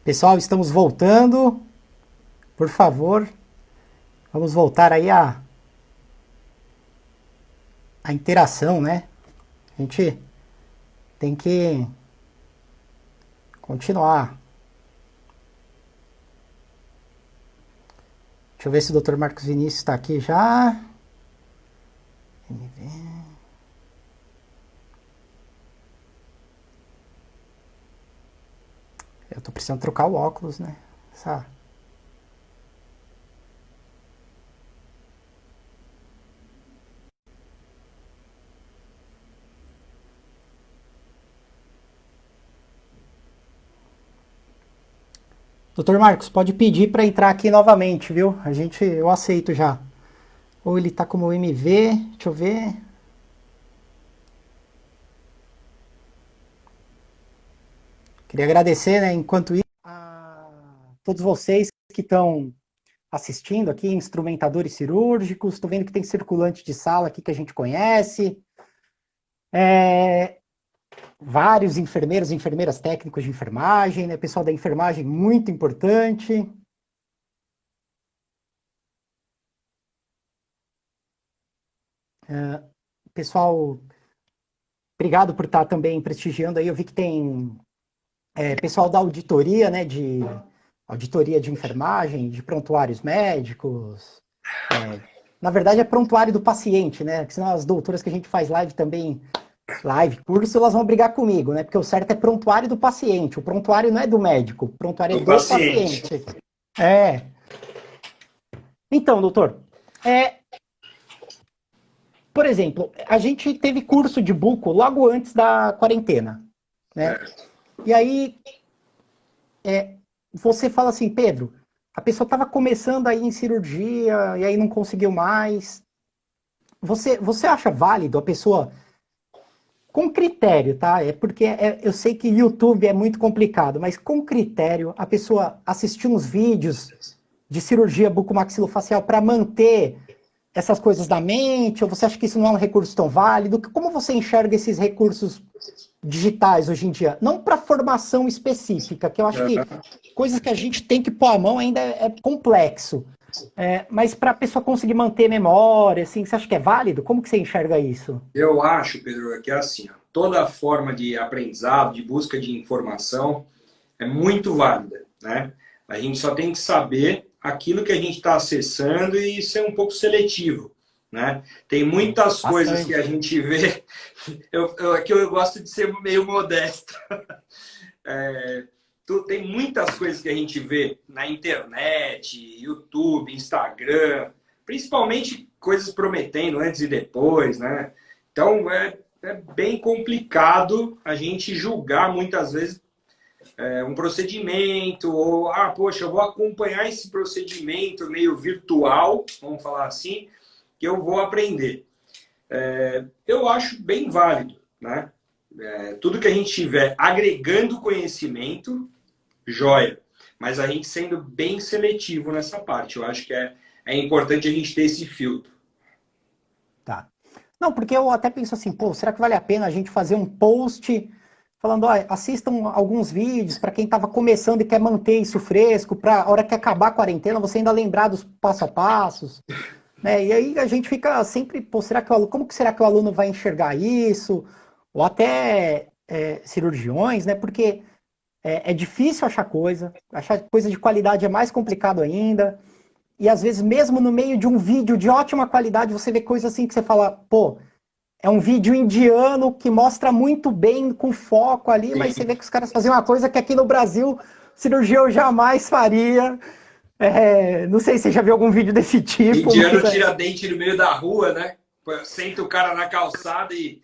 Pessoal, estamos voltando. Por favor, vamos voltar aí a interação, né? A gente tem que continuar. Deixa eu ver se o Dr. Marcos Vinícius está aqui já. Eu tô precisando trocar o óculos, né? Essa... Dr. Marcos, pode pedir para entrar aqui novamente, viu? Eu aceito já. Ou ele tá como MV, deixa eu ver. Queria agradecer, né, enquanto isso, a todos vocês que estão assistindo aqui, instrumentadores cirúrgicos. Estou vendo que tem circulante de sala aqui que a gente conhece. Vários enfermeiros e enfermeiras técnicos de enfermagem, né? Pessoal da enfermagem muito importante. Pessoal, obrigado por estar também prestigiando aí. Eu vi que tem pessoal da auditoria, né? De auditoria de enfermagem, de prontuários médicos. Na verdade, é prontuário do paciente, né? Porque senão as doutoras que a gente faz live também, live, curso, elas vão brigar comigo, né? Porque o certo é prontuário do paciente. O prontuário não é do médico, o prontuário é Do do paciente. paciente. É. Então, doutor, por exemplo, a gente teve curso de buco logo antes da quarentena, né? Certo. E aí, você fala assim, Pedro, a pessoa estava começando aí em cirurgia e aí não conseguiu mais. Você acha válido a pessoa com critério, tá? É porque eu sei que YouTube é muito complicado, mas com critério, a pessoa assistir uns vídeos de cirurgia bucomaxilofacial para manter essas coisas da mente, ou você acha que isso não é um recurso tão válido? Como você enxerga esses recursos digitais hoje em dia? Não para formação específica, que eu acho que coisas que a gente tem que pôr a mão ainda é complexo. Mas para a pessoa conseguir manter memória, assim, você acha que é válido? Como que você enxerga isso? Eu acho, Pedro, que é assim, ó, toda forma de aprendizado, de busca de informação é muito válida, né? A gente só tem que saber aquilo que a gente está acessando e ser um pouco seletivo, né? Tem muitas coisas que a Bastante. gente vê, aqui eu gosto de ser meio modesto. Tem muitas coisas que a gente vê na internet, YouTube, Instagram, principalmente coisas prometendo antes e depois, né? Então é bem complicado a gente julgar muitas vezes um procedimento, ou, poxa, eu vou acompanhar esse procedimento meio virtual, vamos falar assim, que eu vou aprender. Eu acho bem válido, né? Tudo que a gente tiver agregando conhecimento, joia. Mas a gente sendo bem seletivo nessa parte. Eu acho que é importante a gente ter esse filtro. Tá. Não, porque eu até penso assim, pô, será que vale a pena a gente fazer um post falando, ó, assistam alguns vídeos para quem estava começando e quer manter isso fresco, para a hora que acabar a quarentena você ainda lembrar dos passo a passos, né? E aí a gente fica sempre, pô, como que será que o aluno vai enxergar isso? Ou até cirurgiões, né? Porque é difícil achar coisa de qualidade é mais complicado ainda. E às vezes, mesmo no meio de um vídeo de ótima qualidade, você vê coisa assim que você fala, pô, é um vídeo indiano que mostra muito bem, com foco ali, mas você Sim. vê que os caras faziam uma coisa que aqui no Brasil o cirurgião jamais faria. Não sei se você já viu algum vídeo desse tipo, mas Indiano tira dente no meio da rua, né? Senta o cara na calçada e.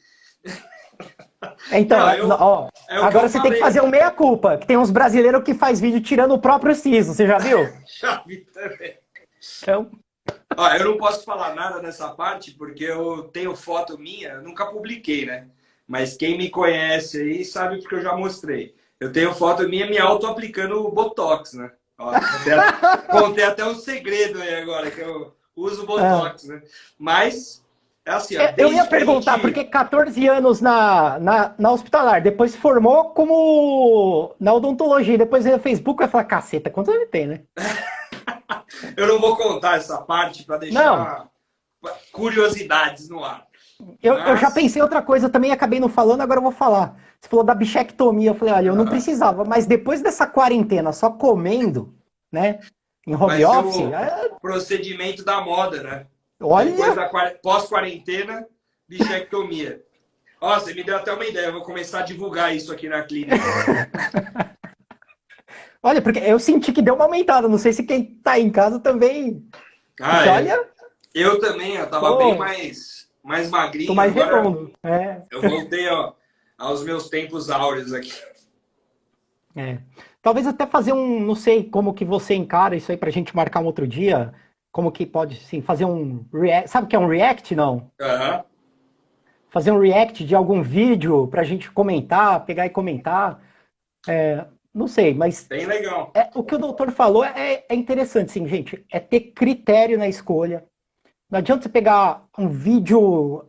Então, Não, ó, é o que eu agora você tem que fazer falei. um meia-culpa, que tem uns brasileiros que faz vídeo tirando o próprio siso, você já viu? Já vi também. Então, Ó, eu não posso falar nada nessa parte porque eu tenho foto minha, eu nunca publiquei, né? Mas quem me conhece aí sabe porque eu já mostrei. Eu tenho foto minha me auto-aplicando Botox, né? Ó, contei até um segredo aí agora, que eu uso ah, Botox, né? Mas É assim, ó, Eu ia desde que a perguntar, gente... porque 14 anos na hospitalar, depois se formou como na odontologia, depois veio no Facebook, vai falar, caceta, quantos ele tem, né? Eu não vou contar essa parte para Não, deixar curiosidades no ar. eu já Mas... pensei outra coisa também, acabei não falando, agora eu vou falar. Você falou da bichectomia, eu falei, olha, eu não precisava, mas depois dessa quarentena só comendo, né, em vai home ser office, o procedimento da moda, né? Depois olha, da pós-quarentena, bichectomia. Ó, você me deu até uma ideia, eu vou começar a divulgar isso aqui na clínica. olha, porque eu senti que deu uma aumentada, não sei se quem tá em casa também, Ah, porque é. olha, Eu também, eu tava bem tô, mais tô magrinho, mais agora redondo, é. eu voltei, ó, aos meus tempos áureos aqui. É. Talvez até fazer um, não sei como que você encara isso aí pra gente marcar um outro dia, como que pode, sim, fazer um react, sabe o que é um react, não? Aham. Fazer um react de algum vídeo pra gente comentar, pegar e comentar, não sei, mas Bem legal. o que o doutor falou é interessante, sim, gente, é ter critério na escolha. Não adianta você pegar um vídeo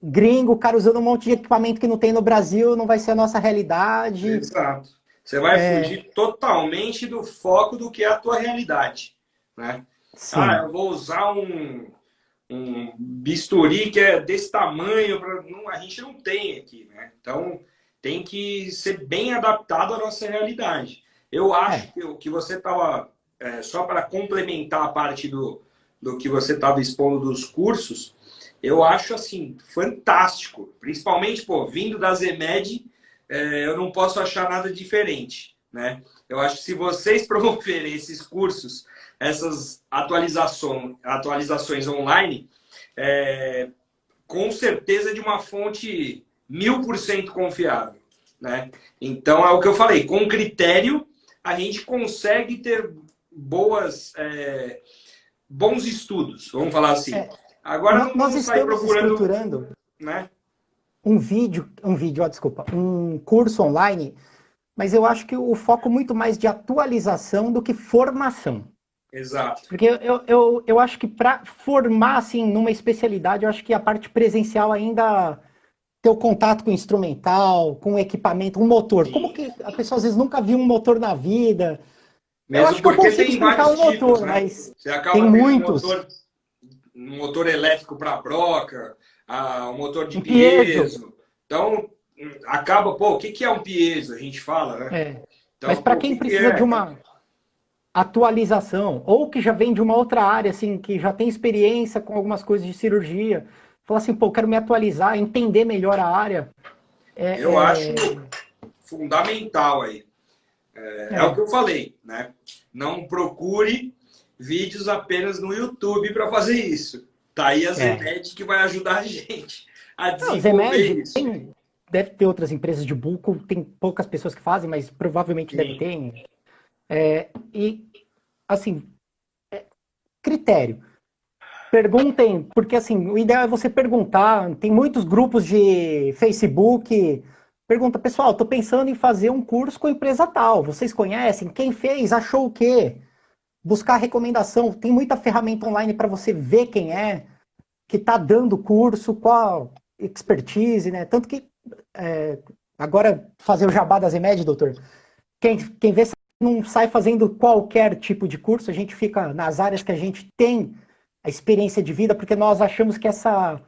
gringo, o cara usando um monte de equipamento que não tem no Brasil, não vai ser a nossa realidade. Exato. Você vai fugir totalmente do foco do que é a tua realidade, né? Ah, Sim. eu vou usar um bisturi que é desse tamanho, não, a gente não tem aqui, né? Então tem que ser bem adaptado à nossa realidade. Eu acho É. que o que você estava, só para complementar a parte do que você estava expondo dos cursos, eu acho assim, fantástico. Principalmente, pô, vindo da ZMED, eu não posso achar nada diferente, né? Eu acho que se vocês promoverem esses cursos, essas atualizações online, com certeza de uma fonte 1000% confiável, né? Então é o que eu falei, com critério a gente consegue ter bons estudos, vamos falar assim. Agora não Nós vamos sair estamos procurando, estruturando né? desculpa, um curso online, mas eu acho que o foco muito mais de atualização do que formação. Exato. Porque eu acho que para formar assim numa especialidade, eu acho que a parte presencial ainda ter o contato com o instrumental, com o equipamento, um motor. Como Sim. que a pessoa às vezes nunca viu um motor na vida? Eu Mesmo acho que eu porque consigo tem explicar um vários tipos, motor, né? mas Você tem acaba tendo muitos. um motor elétrico para broca, um motor de Um piezo. piezo. Então, acaba, pô, o que que é um piezo? A gente fala, né? Mas Então, para pô, o quem que que precisa de é? uma atualização, ou que já vem de uma outra área, assim, que já tem experiência com algumas coisas de cirurgia, fala assim, pô, quero me atualizar, entender melhor a área. Eu acho É, fundamental aí. É o que é, eu falei, né? Não procure vídeos apenas no YouTube para fazer isso. Tá aí a é. Zemed que vai ajudar a gente a Não, o desenvolver Zemed isso. deve ter outras empresas de buco, tem poucas pessoas que fazem, mas provavelmente deve Sim. ter. E, assim, critério. Perguntem, porque assim, o ideal é você perguntar. Tem muitos grupos de Facebook. Pergunta, pessoal, estou pensando em fazer um curso com a empresa tal. Vocês conhecem? Quem fez? Achou o quê? Buscar recomendação. Tem muita ferramenta online para você ver quem é que está dando curso, qual expertise, né? Tanto que agora fazer o jabá da Zemed, doutor. Quem vê não sai fazendo qualquer tipo de curso, a gente fica nas áreas que a gente tem a experiência de vida, porque nós achamos que essa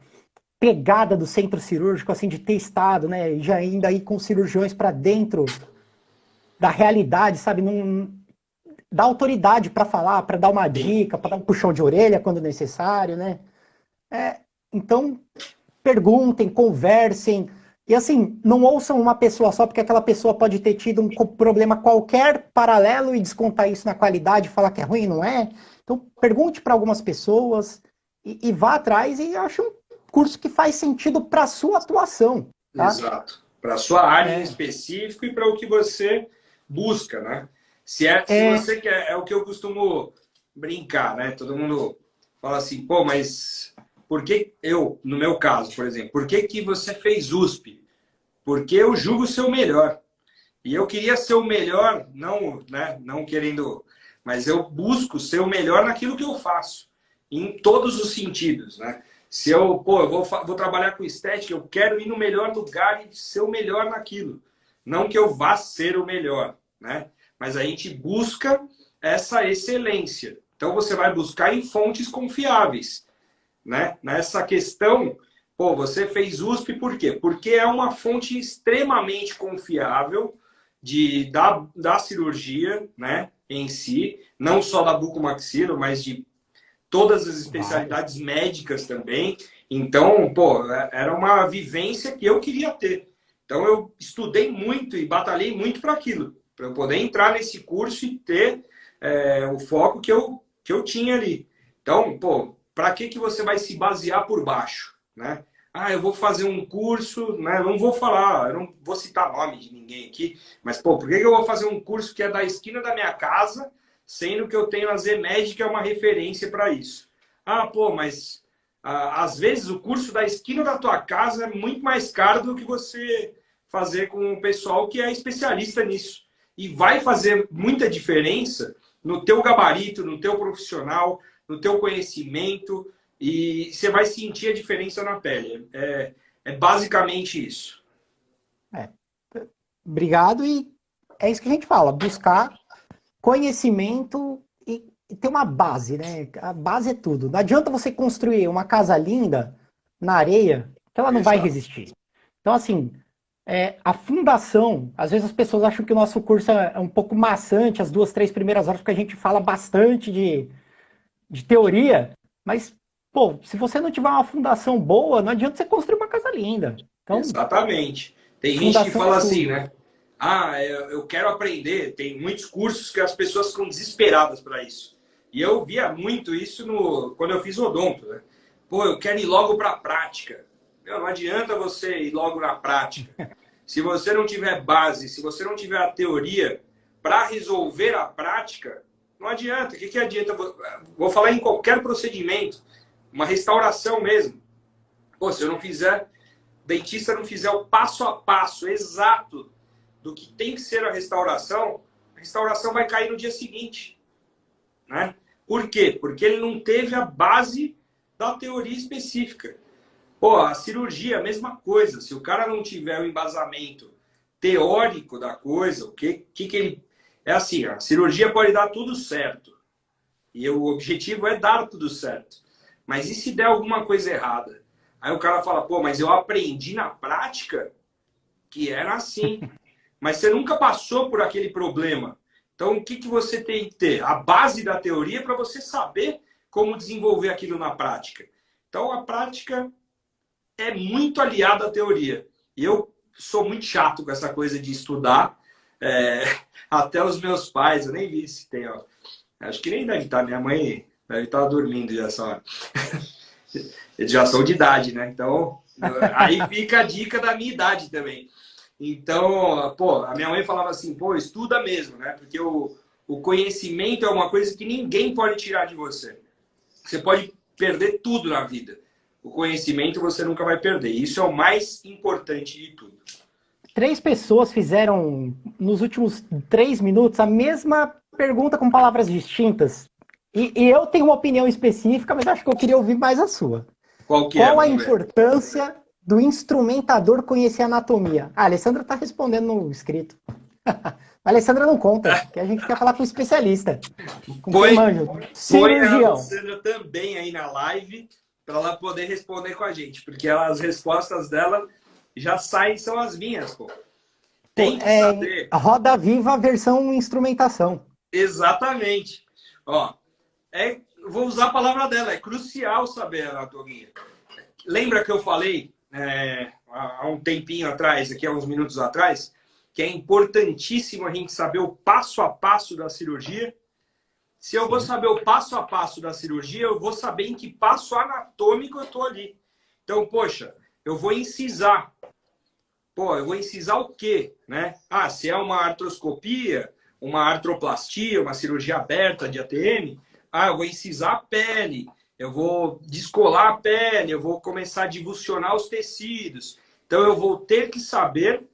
pegada do centro cirúrgico, assim, de ter estado, né, e já ainda ir com cirurgiões para dentro da realidade, sabe, não dá autoridade para falar, para dar uma Sim. dica, para dar um puxão de orelha quando necessário, né? Então, perguntem, conversem. E assim, não ouçam uma pessoa só, porque aquela pessoa pode ter tido um problema qualquer paralelo e descontar isso na qualidade, falar que é ruim, não é? Então, pergunte para algumas pessoas e vá atrás e ache um curso que faz sentido para a sua atuação, tá? Exato. Para a sua área em É, específico e para o que você busca, né? Se é, você quer, é o que eu costumo brincar, né? Todo mundo fala assim, pô, mas por que eu, no meu caso, por exemplo, por que que você fez USP? Porque eu julgo ser o melhor. E eu queria ser o melhor, não, né, não querendo, mas eu busco ser o melhor naquilo que eu faço, em todos os sentidos, né? Se eu, pô, vou trabalhar com estética, eu quero ir no melhor lugar e ser o melhor naquilo. Não que eu vá ser o melhor, né? Mas a gente busca essa excelência. Então você vai buscar em fontes confiáveis, né? Nessa questão, pô, você fez USP por quê? Porque é uma fonte extremamente confiável da cirurgia, né, em si, não só da bucomaxilo, mas de todas as especialidades médicas também. Então, pô, era uma vivência que eu queria ter. Então eu estudei muito e batalhei muito para aquilo, para eu poder entrar nesse curso e ter o foco que eu tinha ali. Então, pô, para que você vai se basear por baixo, né? Ah, eu vou fazer um curso, né? Não vou falar, eu não vou citar nome de ninguém aqui, mas, pô, por que eu vou fazer um curso que é da esquina da minha casa, sendo que eu tenho a ZMed, que é uma referência para isso? Ah, pô, mas às vezes o curso da esquina da tua casa é muito mais caro do que você fazer com o pessoal que é especialista nisso. E vai fazer muita diferença no teu gabarito, no teu profissional, no teu conhecimento, e você vai sentir a diferença na pele. É basicamente isso. Obrigado, e é isso que a gente fala, buscar conhecimento e ter uma base, né? A base é tudo. Não adianta você construir uma casa linda na areia, que ela não vai Exato. resistir. Então, assim, a fundação, às vezes as pessoas acham que o nosso curso é um pouco maçante, as 2, 3 primeiras horas, porque a gente fala bastante de teoria, mas, pô, se você não tiver uma fundação boa, não adianta você construir uma casa linda. Então, Exatamente. Tem gente que fundação é fala assim, tudo. né? Ah, eu quero aprender. Tem muitos cursos que as pessoas ficam desesperadas para isso. E eu via muito isso quando eu fiz odonto, né? Pô, eu quero ir logo para a prática. Não adianta você ir logo na prática. Se você não tiver base, se você não tiver a teoria para resolver a prática, não adianta. O que adianta? Vou falar em qualquer procedimento, uma restauração mesmo. Pô, se eu não fizer, dentista não fizer o passo a passo exato do que tem que ser a restauração vai cair no dia seguinte, né? Por quê? Porque ele não teve a base da teoria específica. Pô, a cirurgia, a mesma coisa. Se o cara não tiver o embasamento teórico da coisa, o que ele... É assim, a cirurgia pode dar tudo certo. E o objetivo é dar tudo certo. Mas e se der alguma coisa errada? Aí o cara fala, pô, mas eu aprendi na prática que era assim. Mas você nunca passou por aquele problema. Então, o que você tem que ter? A base da teoria para você saber como desenvolver aquilo na prática. Então, a prática é muito aliada à teoria. E eu sou muito chato com essa coisa de estudar. Até os meus pais, eu nem vi se tem, ó. Acho que nem deve estar. Minha mãe deve estar dormindo já só. Eles já são de idade, né? Então, aí fica a dica da minha idade também. Então, pô, a minha mãe falava assim, pô, estuda mesmo, né? Porque o conhecimento é uma coisa que ninguém pode tirar de você. Você pode perder tudo na vida. O conhecimento você nunca vai perder. Isso é o mais importante de tudo. 3 pessoas fizeram, nos últimos 3 minutos, a mesma pergunta com palavras distintas. E eu tenho uma opinião específica, mas acho que eu queria ouvir mais a sua. Qual que é? Qual a Vamos ver. importância do instrumentador conhecer anatomia? A Alessandra está respondendo no escrito. A Alessandra não conta, que a gente quer falar com o especialista. Com quem manja. Põe a Cirurgião. Alessandra também aí na live para ela poder responder com a gente, porque as respostas dela já saem, são as minhas, pô. Tem que saber. A Roda Viva versão instrumentação. Exatamente. Ó, vou usar a palavra dela, é crucial saber a anatomia. Lembra que eu falei há um tempinho atrás, aqui há uns minutos atrás, que é importantíssimo a gente saber o passo a passo da cirurgia? Se eu vou saber o passo a passo da cirurgia, eu vou saber em que passo anatômico eu estou ali. Então, poxa, eu vou incisar. Pô, eu vou incisar o quê? Né? Ah, se é uma artroscopia, uma artroplastia, uma cirurgia aberta de ATM, eu vou incisar a pele, eu vou descolar a pele, eu vou começar a divulsionar os tecidos. Então, eu vou ter que saber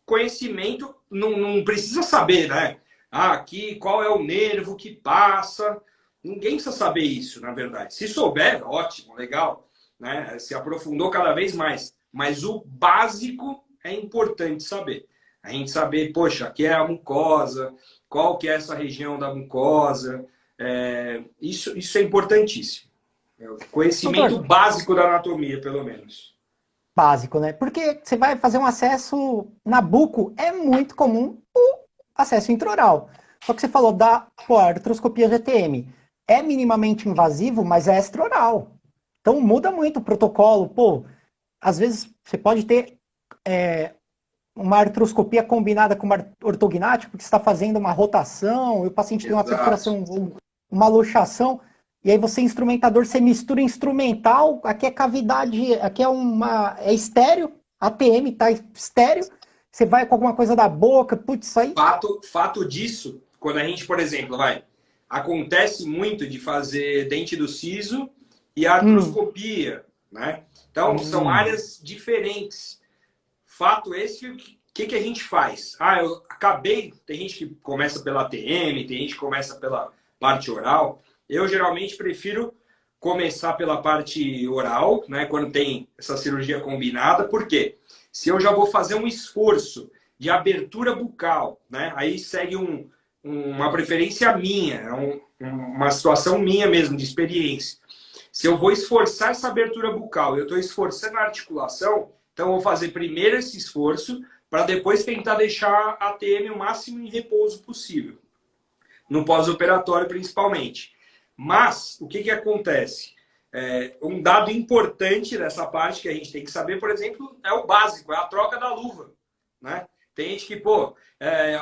conhecimento, não precisa saber, né? Aqui, qual é o nervo que passa. Ninguém precisa saber isso, na verdade. Se souber, ótimo, legal. né? Se aprofundou cada vez mais. Mas o básico é importante saber. A gente saber, poxa, aqui é a mucosa, qual que é essa região da mucosa. Isso é importantíssimo. É o conhecimento Doutor, básico da anatomia, pelo menos. básico, né? Porque você vai fazer um acesso na buco, é muito comum o acesso intraoral. Só que você falou da artroscopia GTM. É minimamente invasivo, mas é extraoral. Então muda muito o protocolo. Pô, às vezes você pode ter uma artroscopia combinada com uma ortognática, porque você está fazendo uma rotação, e o paciente tem uma Exato. perfuração, uma luxação, e aí você, instrumentador, você mistura instrumental, aqui é cavidade, aqui é estéreo, ATM tá estéreo, você vai com alguma coisa da boca, putz, isso aí. Fato disso, quando a gente, por exemplo, acontece muito de fazer dente do siso e artroscopia, né? Então, são áreas diferentes. Fato esse, o que a gente faz? Eu acabei, tem gente que começa pela ATM, tem gente que começa pela parte oral. Eu geralmente prefiro começar pela parte oral, né, quando tem essa cirurgia combinada, porque se eu já vou fazer um esforço de abertura bucal, né, aí segue uma preferência minha, uma situação minha mesmo, de experiência. Se eu vou esforçar essa abertura bucal, eu estou esforçando a articulação, então eu vou fazer primeiro esse esforço para depois tentar deixar a ATM o máximo em repouso possível. No pós-operatório, principalmente. Mas, o que acontece? Um dado importante dessa parte que a gente tem que saber, por exemplo, é o básico, é a troca da luva. Né? Tem gente que,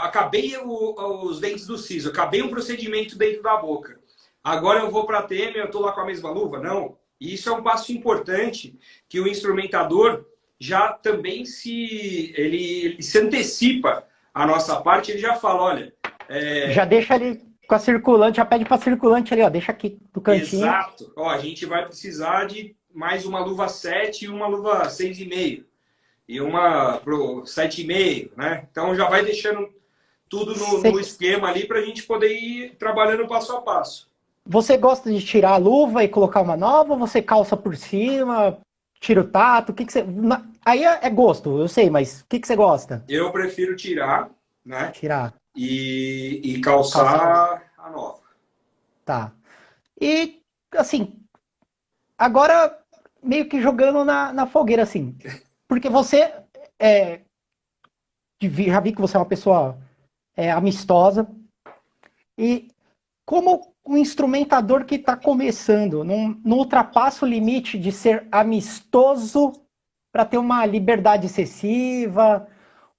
acabei os dentes do siso, acabei um procedimento dentro da boca. Agora eu vou para a TM, eu estou lá com a mesma luva? Não. E isso é um passo importante que o instrumentador já também ele se antecipa à nossa parte, ele já fala, olha... Já deixa ali com a circulante, já pede para a circulante ali, ó, deixa aqui do cantinho. Exato. A gente vai precisar de mais uma luva 7 e uma luva 6,5. E uma pro 7,5, né? Então já vai deixando tudo no esquema ali para a gente poder ir trabalhando passo a passo. Você gosta de tirar a luva e colocar uma nova? Ou você calça por cima, tira o tato? O que você... Aí é gosto, eu sei, mas o que você gosta? Eu prefiro tirar, né? Tirar. E calçar a nova. Tá. E, assim, agora meio que jogando na fogueira, assim. Porque você já vi que você é uma pessoa amistosa. E como um instrumentador que está começando, não ultrapassa o limite de ser amistoso para ter uma liberdade excessiva,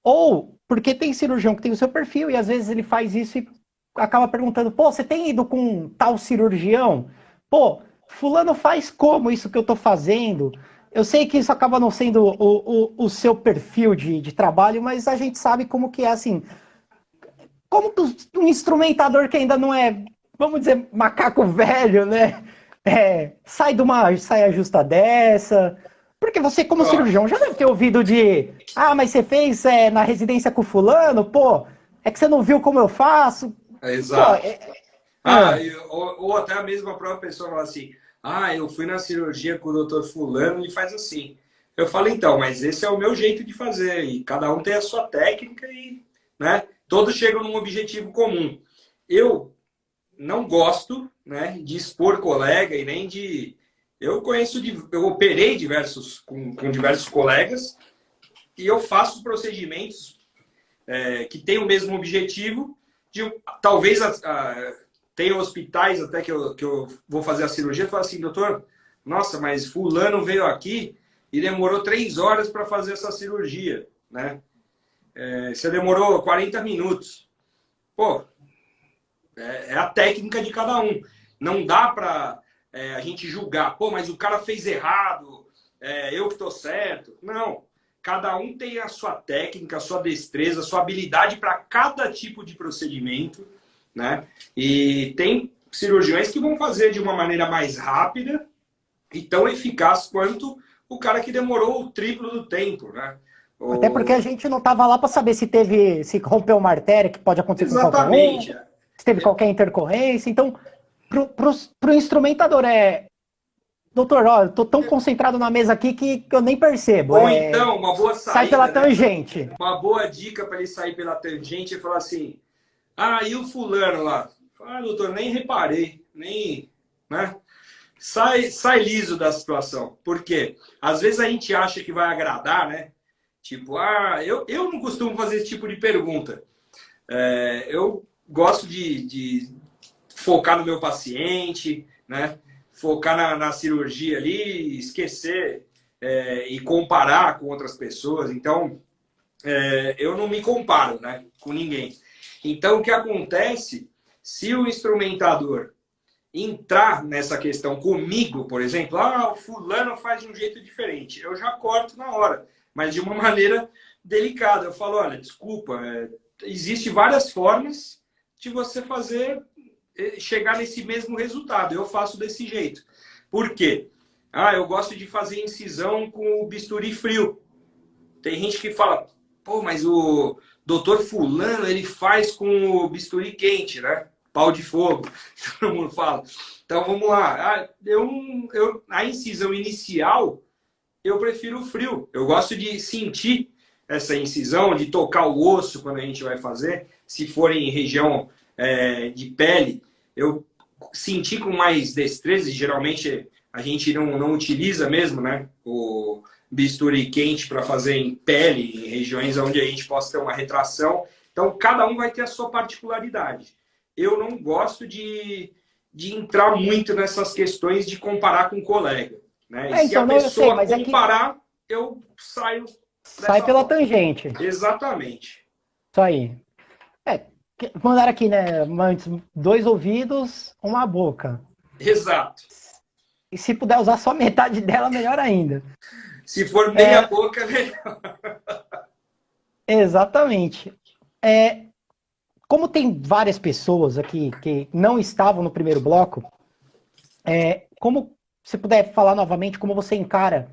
ou porque tem cirurgião que tem o seu perfil e às vezes ele faz isso e acaba perguntando, pô, você tem ido com tal cirurgião? Pô, fulano faz como isso que eu estou fazendo? Eu sei que isso acaba não sendo o seu perfil de trabalho, mas a gente sabe como que é assim. Como que um instrumentador que ainda não é, vamos dizer, macaco velho, né? Sai de uma saia justa dessa. Porque você, como cirurgião, já deve ter ouvido mas você fez na residência com fulano, pô, é que você não viu como eu faço. Exato. Pô, ou até a mesma própria pessoa fala assim, eu fui na cirurgia com o doutor fulano e faz assim. Eu falo, então, mas esse é o meu jeito de fazer, e cada um tem a sua técnica e, né, todos chegam num objetivo comum. Eu não gosto, né, de expor colega e nem de... Eu operei com diversos colegas e eu faço procedimentos que têm o mesmo objetivo. Talvez tenha hospitais até que eu vou fazer a cirurgia e falo assim, doutor, nossa, mas fulano veio aqui e demorou 3 horas para fazer essa cirurgia, né? Você demorou 40 minutos. Pô, é a técnica de cada um. Não dá para a gente julgar. Pô, mas o cara fez errado. Eu que estou certo. Não. Cada um tem a sua técnica, a sua destreza, a sua habilidade para cada tipo de procedimento, né? E tem cirurgiões que vão fazer de uma maneira mais rápida e tão eficaz quanto o cara que demorou o triplo do tempo, né? até porque a gente não estava lá para saber se rompeu uma artéria, que pode acontecer com qualquer um, Exatamente. se teve qualquer intercorrência. Então, para o instrumentador Doutor, ó, eu tô tão concentrado na mesa aqui que eu nem percebo. Ou então, uma boa Sai pela saída, né? tangente. Uma boa dica para ele sair pela tangente é falar assim: ah, e o fulano lá? Ah, doutor, nem reparei, nem. Né? Sai liso da situação. Por quê? Às vezes a gente acha que vai agradar, né? Tipo, eu não costumo fazer esse tipo de pergunta. Eu gosto de focar no meu paciente, né? Focar na cirurgia ali, esquecer e comparar com outras pessoas. Então, eu não me comparo, né, com ninguém. Então, o que acontece se o instrumentador entrar nessa questão comigo, por exemplo, o fulano faz de um jeito diferente, eu já corto na hora, mas de uma maneira delicada. Eu falo, olha, desculpa, existe várias formas de você chegar nesse mesmo resultado. Eu faço desse jeito. Por quê? Eu gosto de fazer incisão com o bisturi frio. Tem gente que fala, pô, mas o doutor fulano, ele faz com o bisturi quente, né? Pau de fogo, todo mundo fala. Então, vamos lá. A incisão inicial, eu prefiro o frio. Eu gosto de sentir essa incisão, de tocar o osso quando a gente vai fazer. Se for em região de pele, eu senti com mais destreza. Geralmente, a gente não utiliza mesmo, né? O bisturi quente para fazer em pele, em regiões onde a gente possa ter uma retração. Então, cada um vai ter a sua particularidade. Eu não gosto de entrar muito nessas questões de comparar com um colega. Né? E se a pessoa comparar, eu saio sai pela tangente. Exatamente. Isso aí. Mandaram aqui, né? 2 ouvidos, uma boca. Exato. E se puder usar só metade dela, melhor ainda. Se for meia boca, é melhor. Exatamente. Como tem várias pessoas aqui que não estavam no primeiro bloco, como se puder falar novamente como você encara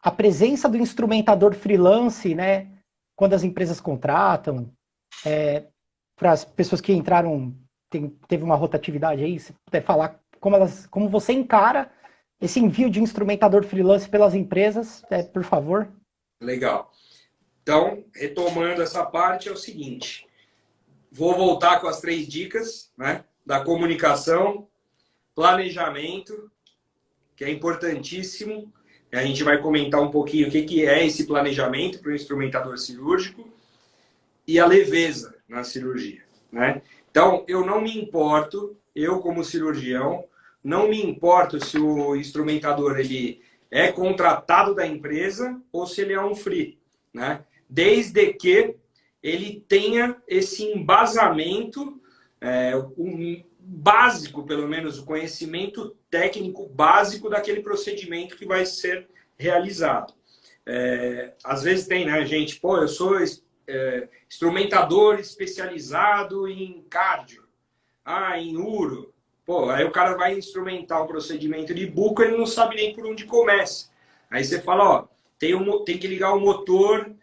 a presença do instrumentador freelance, né? Quando as empresas contratam, para as pessoas que entraram, teve uma rotatividade aí, se puder falar como você encara esse envio de instrumentador freelance pelas empresas, por favor. Legal. Então, retomando essa parte, é o seguinte. Vou voltar com as 3 dicas, né? Da comunicação, planejamento, que é importantíssimo. A gente vai comentar um pouquinho o que é esse planejamento para o instrumentador cirúrgico e a leveza na cirurgia, né? Então, eu não me importo, eu como cirurgião, não me importo se o instrumentador ele é contratado da empresa ou se ele é um free, né? Desde que ele tenha esse embasamento, um básico, pelo menos, o conhecimento técnico básico daquele procedimento que vai ser realizado. Às vezes tem, né, gente? Pô, eu sou instrumentador especializado em cardio, em uro. Pô, aí o cara vai instrumentar um procedimento de buco, ele não sabe nem por onde começa. Aí você fala, ó, tem que ligar o motor,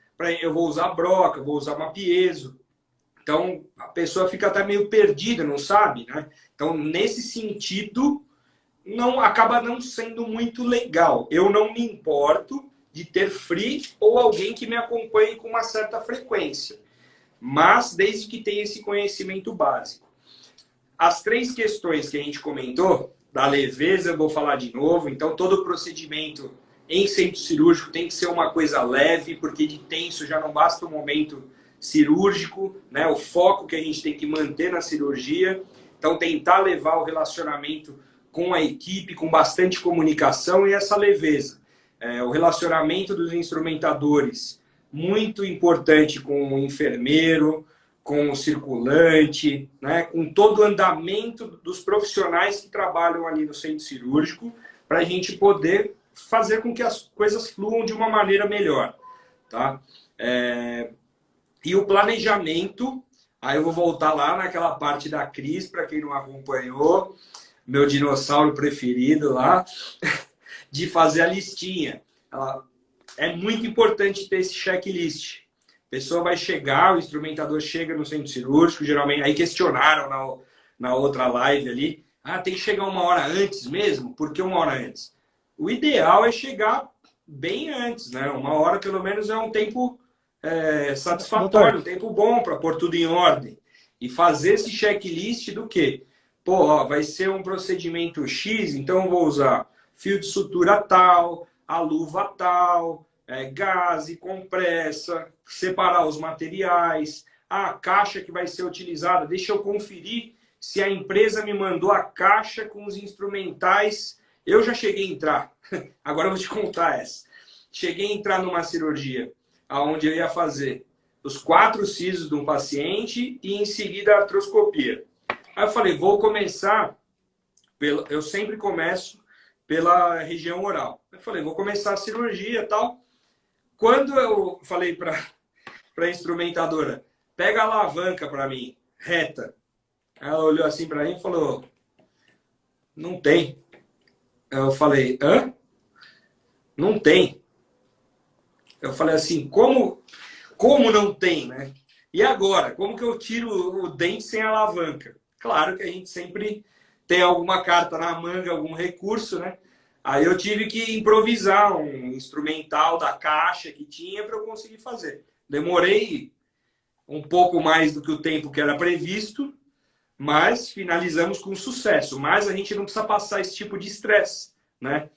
eu vou usar broca, vou usar uma piezo. Então, a pessoa fica até meio perdida, não sabe, né? Então, nesse sentido, acaba não sendo muito legal. Eu não me importo de ter free ou alguém que me acompanhe com uma certa frequência. Mas, desde que tenha esse conhecimento básico. As 3 questões que a gente comentou, da leveza, eu vou falar de novo. Então, todo procedimento em centro cirúrgico tem que ser uma coisa leve, porque de tenso já não basta o momento cirúrgico, né? O foco que a gente tem que manter na cirurgia. Então, tentar levar o relacionamento com a equipe, com bastante comunicação e essa leveza. O relacionamento dos instrumentadores, muito importante com o enfermeiro, com o circulante, né? Com todo o andamento dos profissionais que trabalham ali no centro cirúrgico, para a gente poder fazer com que as coisas fluam de uma maneira melhor, tá? E o planejamento, aí eu vou voltar lá naquela parte da Cris, para quem não acompanhou, meu dinossauro preferido lá, de fazer a listinha. É muito importante ter esse checklist. A pessoa vai chegar, o instrumentador chega no centro cirúrgico, geralmente, aí questionaram na outra live ali, tem que chegar 1 hora antes mesmo? Por que 1 hora antes? o ideal é chegar bem antes, né? Uma hora pelo menos é um tempo satisfatório, Doutor, um tempo bom para pôr tudo em ordem. E fazer esse checklist do quê? Pô, ó, vai ser um procedimento X, então eu vou usar fio de sutura tal, a luva tal, gaze, compressa, separar os materiais, a caixa que vai ser utilizada. Deixa eu conferir se a empresa me mandou a caixa com os instrumentais. Eu já cheguei a entrar, agora eu vou te contar essa. Cheguei a entrar numa cirurgia onde eu ia fazer os 4 sisos de um paciente e em seguida a artroscopia. Aí eu falei, vou começar, eu sempre começo pela região oral. Eu falei, vou começar a cirurgia e tal. Quando eu falei para a instrumentadora, pega a alavanca para mim, reta. Ela olhou assim para mim e falou, não tem. Eu falei, hã? Não tem. Eu falei assim, como não tem, né? E agora? Como que eu tiro o dente sem alavanca? Claro que a gente sempre tem alguma carta na manga, algum recurso, né? Aí eu tive que improvisar um instrumental da caixa que tinha para eu conseguir fazer. Demorei um pouco mais do que o tempo que era previsto, mas finalizamos com sucesso. Mas a gente não precisa passar esse tipo de estresse, né?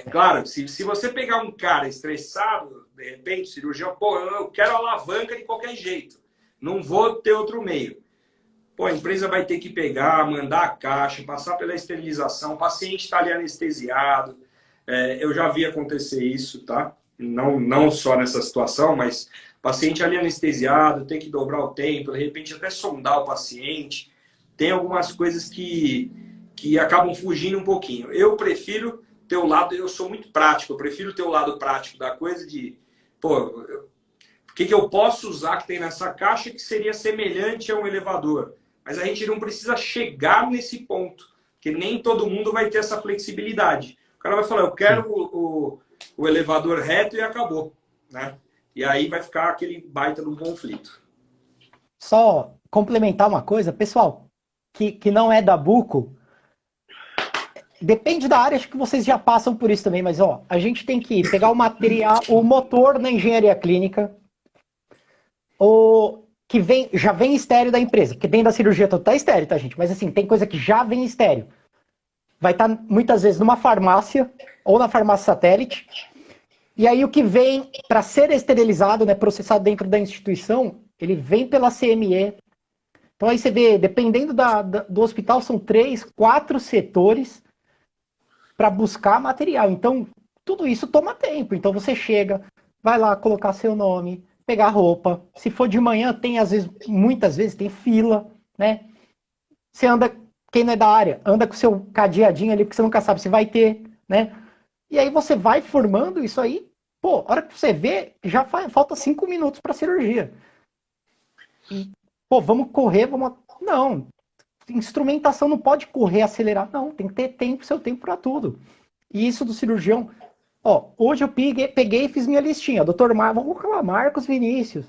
Claro, se você pegar um cara estressado, de repente, cirurgião, pô, eu quero alavanca de qualquer jeito, não vou ter outro meio. Pô, a empresa vai ter que pegar, mandar a caixa, passar pela esterilização, o paciente está ali anestesiado. Eu já vi acontecer isso, tá? Não só nessa situação, mas paciente ali anestesiado, tem que dobrar o tempo, de repente até sondar o paciente. Tem algumas coisas que acabam fugindo um pouquinho. Eu prefiro ter o lado, eu sou muito prático, eu prefiro ter o lado prático da coisa de, pô, o que eu posso usar que tem nessa caixa que seria semelhante a um elevador? Mas a gente não precisa chegar nesse ponto, porque nem todo mundo vai ter essa flexibilidade. O cara vai falar, eu quero o elevador reto e acabou, né? E aí vai ficar aquele baita de um conflito. só complementar uma coisa, pessoal, que não é da Buco, depende da área, acho que vocês já passam por isso também, mas ó, a gente tem que pegar o material, o motor na engenharia clínica, o que já vem estéreo da empresa, porque dentro da cirurgia todo tá estéreo, tá, gente? Mas assim, tem coisa que já vem estéreo. Vai estar muitas vezes numa farmácia ou na farmácia satélite. E aí o que vem para ser esterilizado, né, processado dentro da instituição, ele vem pela CME. Então aí você vê, dependendo do hospital, são 3, 4 setores para buscar material. Então, tudo isso toma tempo. Então você chega, vai lá colocar seu nome, pegar roupa. Se for de manhã, tem às vezes, muitas vezes tem fila, né? Você anda, quem não é da área, anda com o seu cadeadinho ali, porque você nunca sabe se vai ter, né? E aí você vai formando isso aí, pô, a hora que você vê, já falta 5 minutos para cirurgia. E, pô, vamos correr, vamos... Não, instrumentação não pode correr, acelerar, não, tem que ter tempo, seu tempo para tudo. E isso do cirurgião, ó, hoje eu peguei e fiz minha listinha, doutor vamos colocar Marcos Vinícius.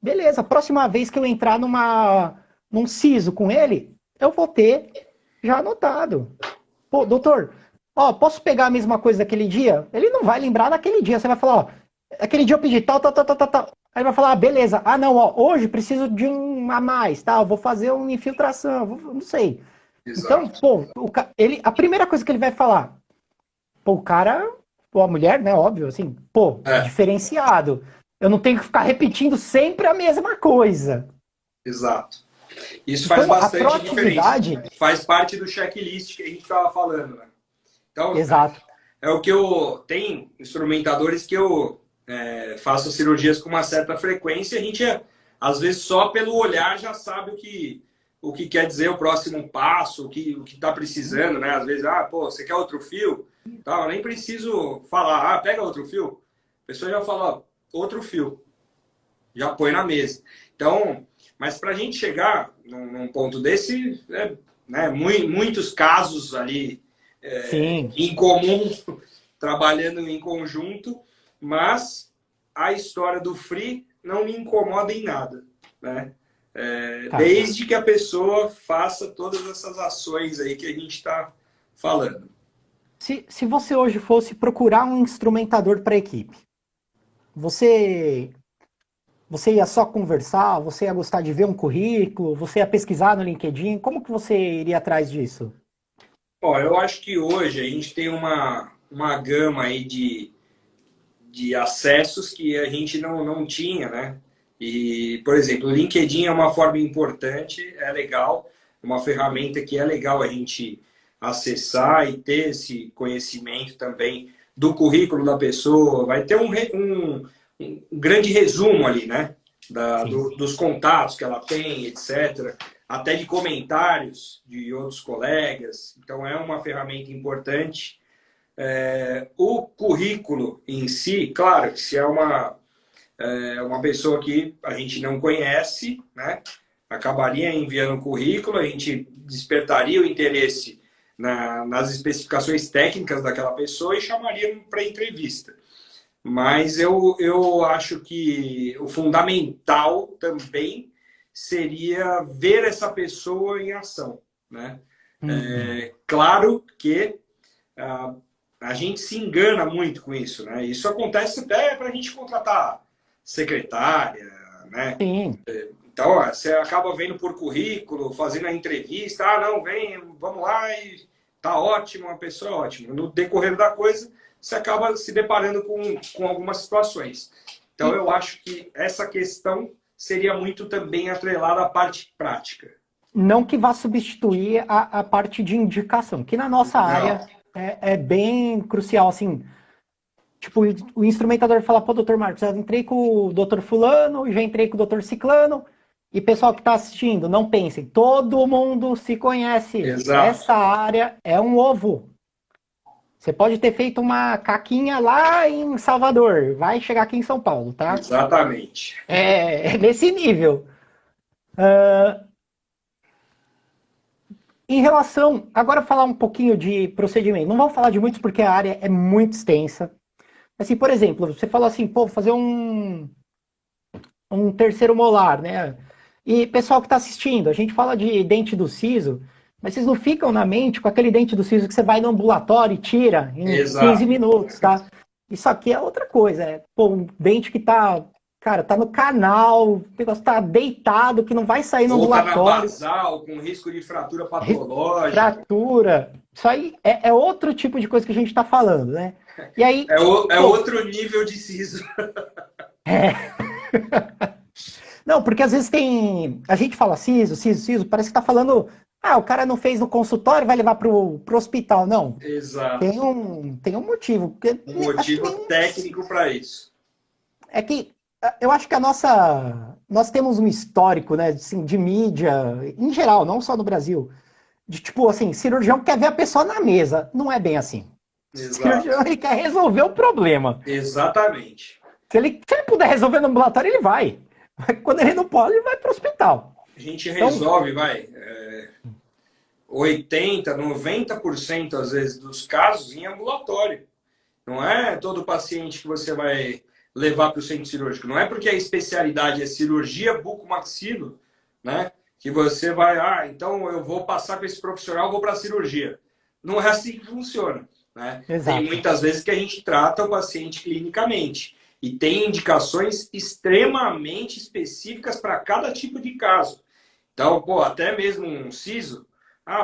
Beleza, próxima vez que eu entrar num siso com ele, eu vou ter já anotado. Pô, doutor, ó, posso pegar a mesma coisa daquele dia? Ele não vai lembrar daquele dia. Você vai falar, ó, aquele dia eu pedi tal, tal, tal, tal, tal, tal. Aí ele vai falar, ah, beleza. Ah, não, ó, hoje preciso de um a mais, tá? Eu vou fazer uma infiltração, não sei. Então, Exato. pô, a primeira coisa que ele vai falar, pô, o cara, pô, a mulher, né, óbvio, assim, pô, diferenciado. Eu não tenho que ficar repetindo sempre a mesma coisa. Exato. Isso faz Então, a bastante diferença. proatividade... Faz parte do checklist que a gente estava falando, né? Então, Exato. é o que eu... Tem instrumentadores que eu faço cirurgias com uma certa frequência e a gente, às vezes, só pelo olhar já sabe o que quer dizer o próximo passo, o que está precisando, né? Às vezes, pô, você quer outro fio? Tá, eu nem preciso falar, pega outro fio. A pessoa já fala, outro fio. Já põe na mesa. Então, mas para a gente chegar num ponto desse, né, muitos casos ali Sim. em comum, trabalhando em conjunto, mas a história do free não me incomoda em nada, né? Desde que a pessoa faça todas essas ações aí que a gente está falando. Se você hoje fosse procurar um instrumentador para a equipe, você, você ia só conversar, você ia gostar de ver um currículo, você ia pesquisar no LinkedIn, como que você iria atrás disso? Ó, eu acho que hoje a gente tem uma gama aí de acessos que a gente não tinha, né? E, por exemplo, o LinkedIn é uma forma importante, é legal, uma ferramenta que é legal a gente acessar e ter esse conhecimento também do currículo da pessoa. Vai ter um grande resumo ali, né? Sim. Dos contatos que ela tem, etc. Até de comentários de outros colegas. Então, é uma ferramenta importante. O currículo em si, claro, que se uma pessoa que a gente não conhece, né, acabaria enviando o currículo, a gente despertaria o interesse nas especificações técnicas daquela pessoa e chamaria para entrevista. Mas eu acho que o fundamental também seria ver essa pessoa em ação, né? Uhum. Claro que a, a gente se engana muito com isso, né? Isso acontece até para a gente contratar secretária, né? Sim. Então, ó, você acaba vendo por currículo, fazendo a entrevista, ah, não, vem, vamos lá e tá ótimo, uma pessoa ótima. No decorrer da coisa, você acaba se deparando com algumas situações. Então, E eu acho que essa questão seria muito também atrelada à parte prática. não que vá substituir a parte de indicação, que na nossa Não, área é bem crucial, assim. Tipo, o instrumentador fala, pô, doutor Marcos, eu entrei com o doutor Fulano, já entrei com o doutor Ciclano, e pessoal que está assistindo, não pensem, todo mundo se conhece. exato, Essa área é um ovo. Você pode ter feito uma caquinha lá em Salvador, vai chegar aqui em São Paulo, tá? exatamente. É nesse nível. Em relação, agora falar um pouquinho de procedimento. Não vou falar de muitos porque a área é muito extensa. Assim, por exemplo, você falou assim, pô, fazer um terceiro molar, né? E pessoal que está assistindo, a gente fala de dente do siso, mas vocês não ficam na mente com aquele dente do siso que você vai no ambulatório e tira em 15 Exato. minutos, tá? Isso aqui é outra coisa, é pô, um dente que tá, cara, tá no canal, o negócio tá deitado, que não vai sair no Ou tá na ambulatório, basal, com risco de fratura patológica. fratura. Isso aí é outro tipo de coisa que a gente está falando, né? E aí, É pô, outro nível de siso. não, porque às vezes tem. A gente fala siso, siso, siso, parece que tá falando. Ah, o cara não fez no consultório, vai levar pro hospital. Não. Exato. Tem um motivo. Porque Um acho que motivo nenhum. técnico para isso. É que eu acho que a nossa. Nós temos um histórico, né, assim, de mídia, em geral, não só no Brasil. De tipo assim, cirurgião quer ver a pessoa na mesa. Não é bem assim. Exato. Cirurgião ele quer resolver o problema. Exatamente. Se ele puder resolver no ambulatório, ele vai. Quando ele não pode, ele vai pro hospital. A gente Então, resolve, vai, 80, 90% às vezes dos casos em ambulatório. Não é todo paciente que você vai levar para o centro cirúrgico. Não é porque a especialidade é cirurgia bucomaxilo, né? Que você vai, então eu vou passar com esse profissional, vou para a cirurgia. Não é assim que funciona, né? Tem exato. muitas vezes que a gente trata o paciente clinicamente e tem indicações extremamente específicas para cada tipo de caso. Então, pô, até mesmo um siso,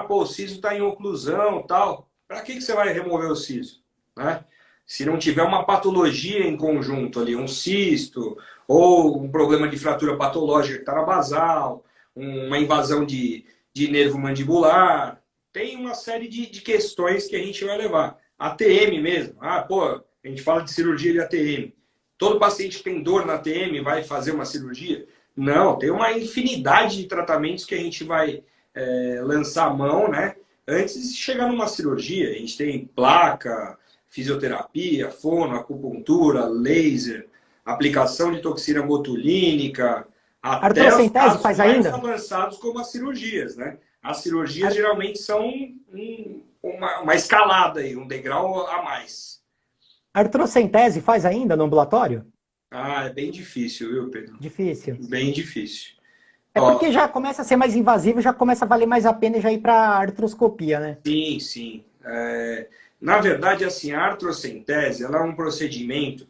pô, o siso está em oclusão, tal. Para que você vai remover o siso, né? Se não tiver uma patologia em conjunto ali, um cisto, ou um problema de fratura patológica que está na basal, uma invasão de nervo mandibular, tem uma série de questões que a gente vai levar. ATM mesmo. Pô, a gente fala de cirurgia de ATM. Todo paciente que tem dor na ATM vai fazer uma cirurgia? Não, tem uma infinidade de tratamentos que a gente vai lançar a mão, né? Antes de chegar numa cirurgia. A gente tem placa, fisioterapia, fono, acupuntura, laser, aplicação de toxina botulínica, até os Artrocentese casos faz mais ainda? avançados como as cirurgias, né? As cirurgias geralmente são uma escalada aí, um degrau a mais. Artrocentese faz ainda no ambulatório? É bem difícil, viu, Pedro? Difícil. Bem difícil. É Ó, porque já começa a ser mais invasivo, já começa a valer mais a pena já ir para artroscopia, né? sim, sim. Na verdade, assim, a artrocentese, ela é um procedimento,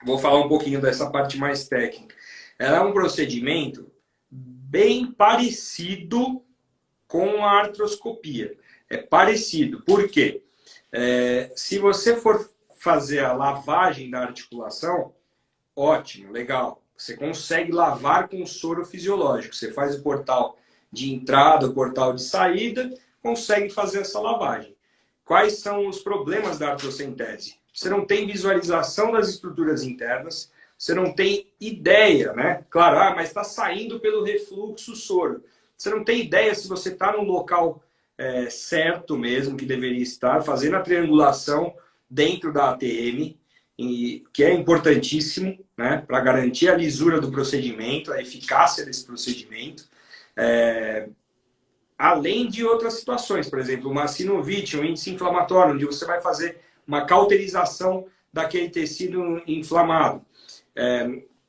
vou falar um pouquinho dessa parte mais técnica, ela é um procedimento bem parecido com a artroscopia. É parecido. Por quê? Se você for fazer a lavagem da articulação, ótimo, legal. Você consegue lavar com soro fisiológico. Você faz o portal de entrada, o portal de saída, consegue fazer essa lavagem. Quais são os problemas da artrocentese? Você não tem visualização das estruturas internas, você não tem ideia, né? Claro, mas está saindo pelo refluxo soro. Você não tem ideia se você está no local certo mesmo, que deveria estar, fazendo a triangulação dentro da ATM, que é importantíssimo, né? Para garantir a lisura do procedimento, a eficácia desse procedimento. Além de outras situações, por exemplo, uma sinovite, um índice inflamatório, onde você vai fazer uma cauterização daquele tecido inflamado.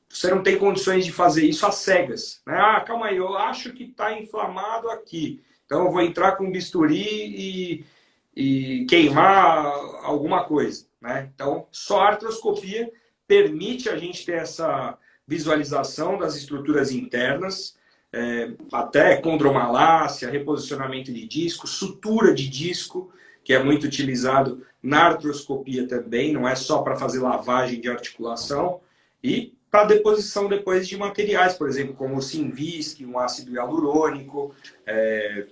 Você não tem condições de fazer isso às cegas, né? Calma aí, eu acho que está inflamado aqui, então eu vou entrar com bisturi e queimar alguma coisa, né? Então, só a artroscopia permite a gente ter essa visualização das estruturas internas, até condromalácia, reposicionamento de disco, sutura de disco, que é muito utilizado na artroscopia também, não é só para fazer lavagem de articulação, e para deposição depois de materiais, por exemplo, como o Synvisc, um ácido hialurônico,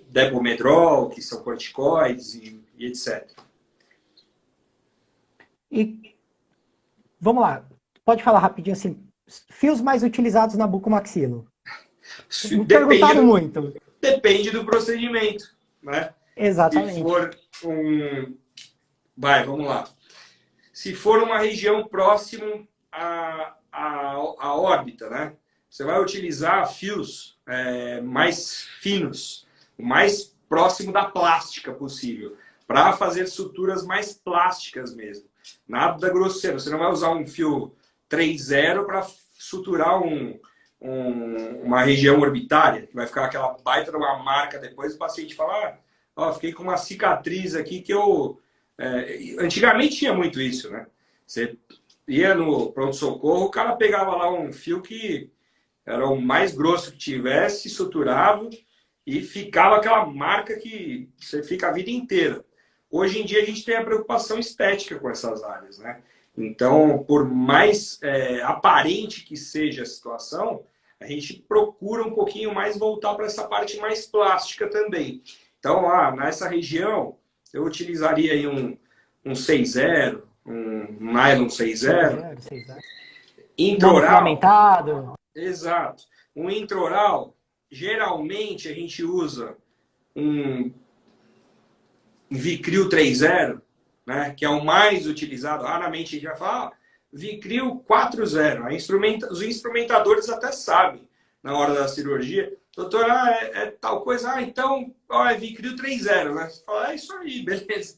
Depomedrol, que são corticoides e etc. E vamos lá, pode falar rapidinho assim, fios mais utilizados na bucomaxilo? Me perguntaram muito. Depende do procedimento, né? Exatamente. Se for vamos lá. Se for uma região próxima à órbita, né? Você vai utilizar fios mais finos, o mais próximo da plástica possível, para fazer suturas mais plásticas mesmo. Nada grosseiro. Você não vai usar um fio 3,0 para suturar uma região orbitária, que vai ficar aquela baita de uma marca depois, o paciente fala, fiquei com uma cicatriz aqui que eu... antigamente tinha muito isso, né? Você ia no pronto-socorro, o cara pegava lá um fio que era o mais grosso que tivesse, suturava e ficava aquela marca que você fica a vida inteira. Hoje em dia a gente tem a preocupação estética com essas áreas, né? Então, por mais aparente que seja a situação, a gente procura um pouquinho mais voltar para essa parte mais plástica também. Então, nessa região, eu utilizaria aí um 6,0, um nylon 6,0. Intraoral. Exato. Um intraoral, geralmente a gente usa um Vicryl 3,0, né, que é o mais utilizado. Raramente a gente vai falar Vicryl 4,0. Os instrumentadores até sabem na hora da cirurgia. Doutor, é tal coisa. Então, é Vicryl 3,0, né? Você fala, é isso aí, beleza.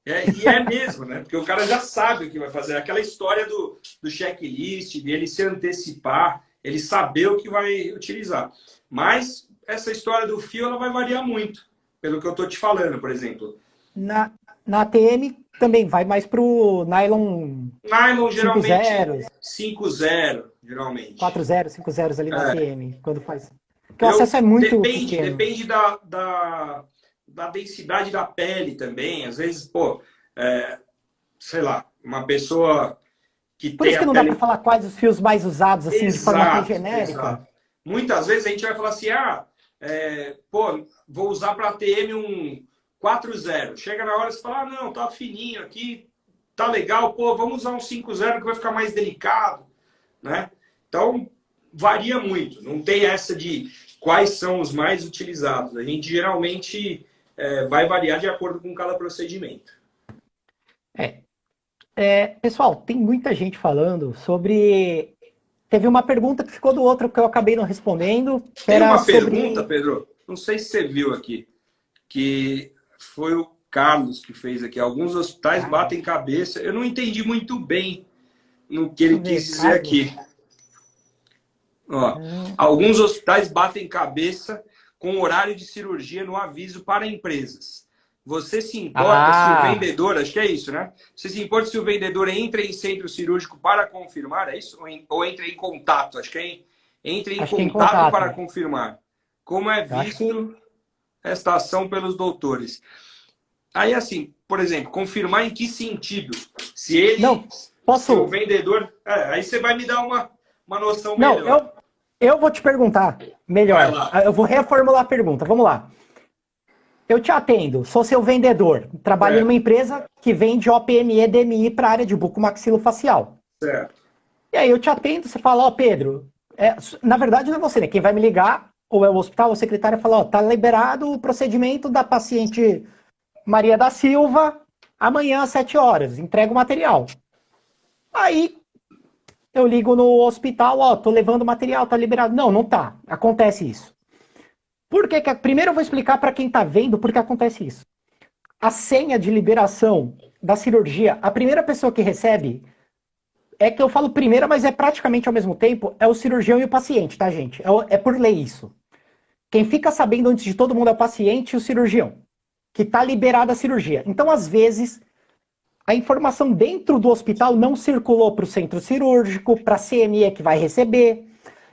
E é mesmo, né? Porque o cara já sabe o que vai fazer. Aquela história do checklist, de ele se antecipar, ele saber o que vai utilizar. Mas essa história do fio, ela vai variar muito, pelo que eu estou te falando, por exemplo. Na ATM também vai mais para o nylon. Nylon geralmente 5,0, geralmente. 4,0, 5,0 ali na ATM, quando faz. Porque o acesso é muito pequeno. Depende da densidade da pele também. Às vezes, sei lá, uma pessoa que Por tem isso que não dá para falar quais os fios mais usados, assim, de forma mais genérica. Exato. Muitas vezes a gente vai falar assim, vou usar para ATM um 4,0. Chega na hora e você fala, não, tá fininho aqui, tá legal, vamos usar um 5,0 que vai ficar mais delicado, né? Então, varia muito. Não tem essa de quais são os mais utilizados. A gente geralmente vai variar de acordo com cada procedimento. Pessoal, tem muita gente falando sobre... Teve uma pergunta que ficou do outro que eu acabei não respondendo. Tem uma pergunta, Pedro, não sei se você viu aqui, que foi o Carlos que fez aqui. Alguns hospitais batem cabeça. Eu não entendi muito bem no que ele quis dizer aqui. Alguns hospitais batem cabeça com horário de cirurgia no aviso para empresas. você se importa se o Ah, vendedor, acho que é isso, né? Você se importa se o vendedor entra em centro cirúrgico para confirmar, é isso? Ou entra em contato? Acho que entra em acho que é em contato para contato. confirmar. Como é Eu acho que. visto esta ação pelos doutores? Aí, assim, por exemplo, confirmar em que sentido? Se ele, Não, se o posso. vendedor. Aí você vai me dar uma noção Não, melhor. eu vou te perguntar Vai melhor. lá. Eu vou reformular a pergunta. Vamos lá. Eu te atendo, sou seu vendedor. Trabalho numa Certo, empresa que vende OPME e DMI para a área de bucomaxilofacial. certo. E aí eu te atendo, você fala, ó, Pedro, na verdade não é você, né? Quem vai me ligar, ou é o hospital, ou a secretária, fala, ó, tá liberado o procedimento da paciente Maria da Silva amanhã às 7 horas, entrega o material. Aí eu ligo no hospital, ó, tô levando o material, tá liberado. Não, não tá. Acontece isso. Por que primeiro eu vou explicar para quem tá vendo por que acontece isso. A senha de liberação da cirurgia, a primeira pessoa que recebe, é que eu falo primeira, mas é praticamente ao mesmo tempo, é o cirurgião e o paciente, tá, gente? É por lei isso. Quem fica sabendo antes de todo mundo é o paciente e o cirurgião, que tá liberada a cirurgia. Então, às vezes, a informação dentro do hospital não circulou para o centro cirúrgico, para a CME que vai receber,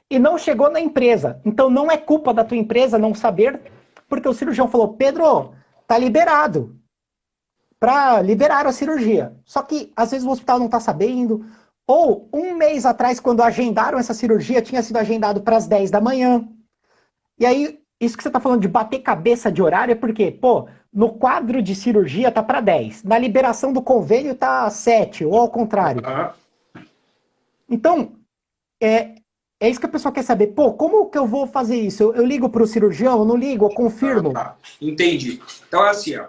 e não chegou na empresa. Então não é culpa da tua empresa não saber, porque o cirurgião falou, Pedro, tá liberado para liberar a cirurgia. Só que às vezes o hospital não está sabendo, ou um mês atrás, quando agendaram essa cirurgia, tinha sido agendado para as 10 da manhã. E aí, isso que você está falando de bater cabeça de horário é porque, pô, no quadro de cirurgia tá para 10, na liberação do convênio tá 7, ou ao contrário. Ah, Então, é, é isso que a pessoa quer saber. Pô, como que eu vou fazer isso? Eu ligo para o cirurgião, eu não ligo, eu confirmo. tá. Entendi. Então, assim, ó,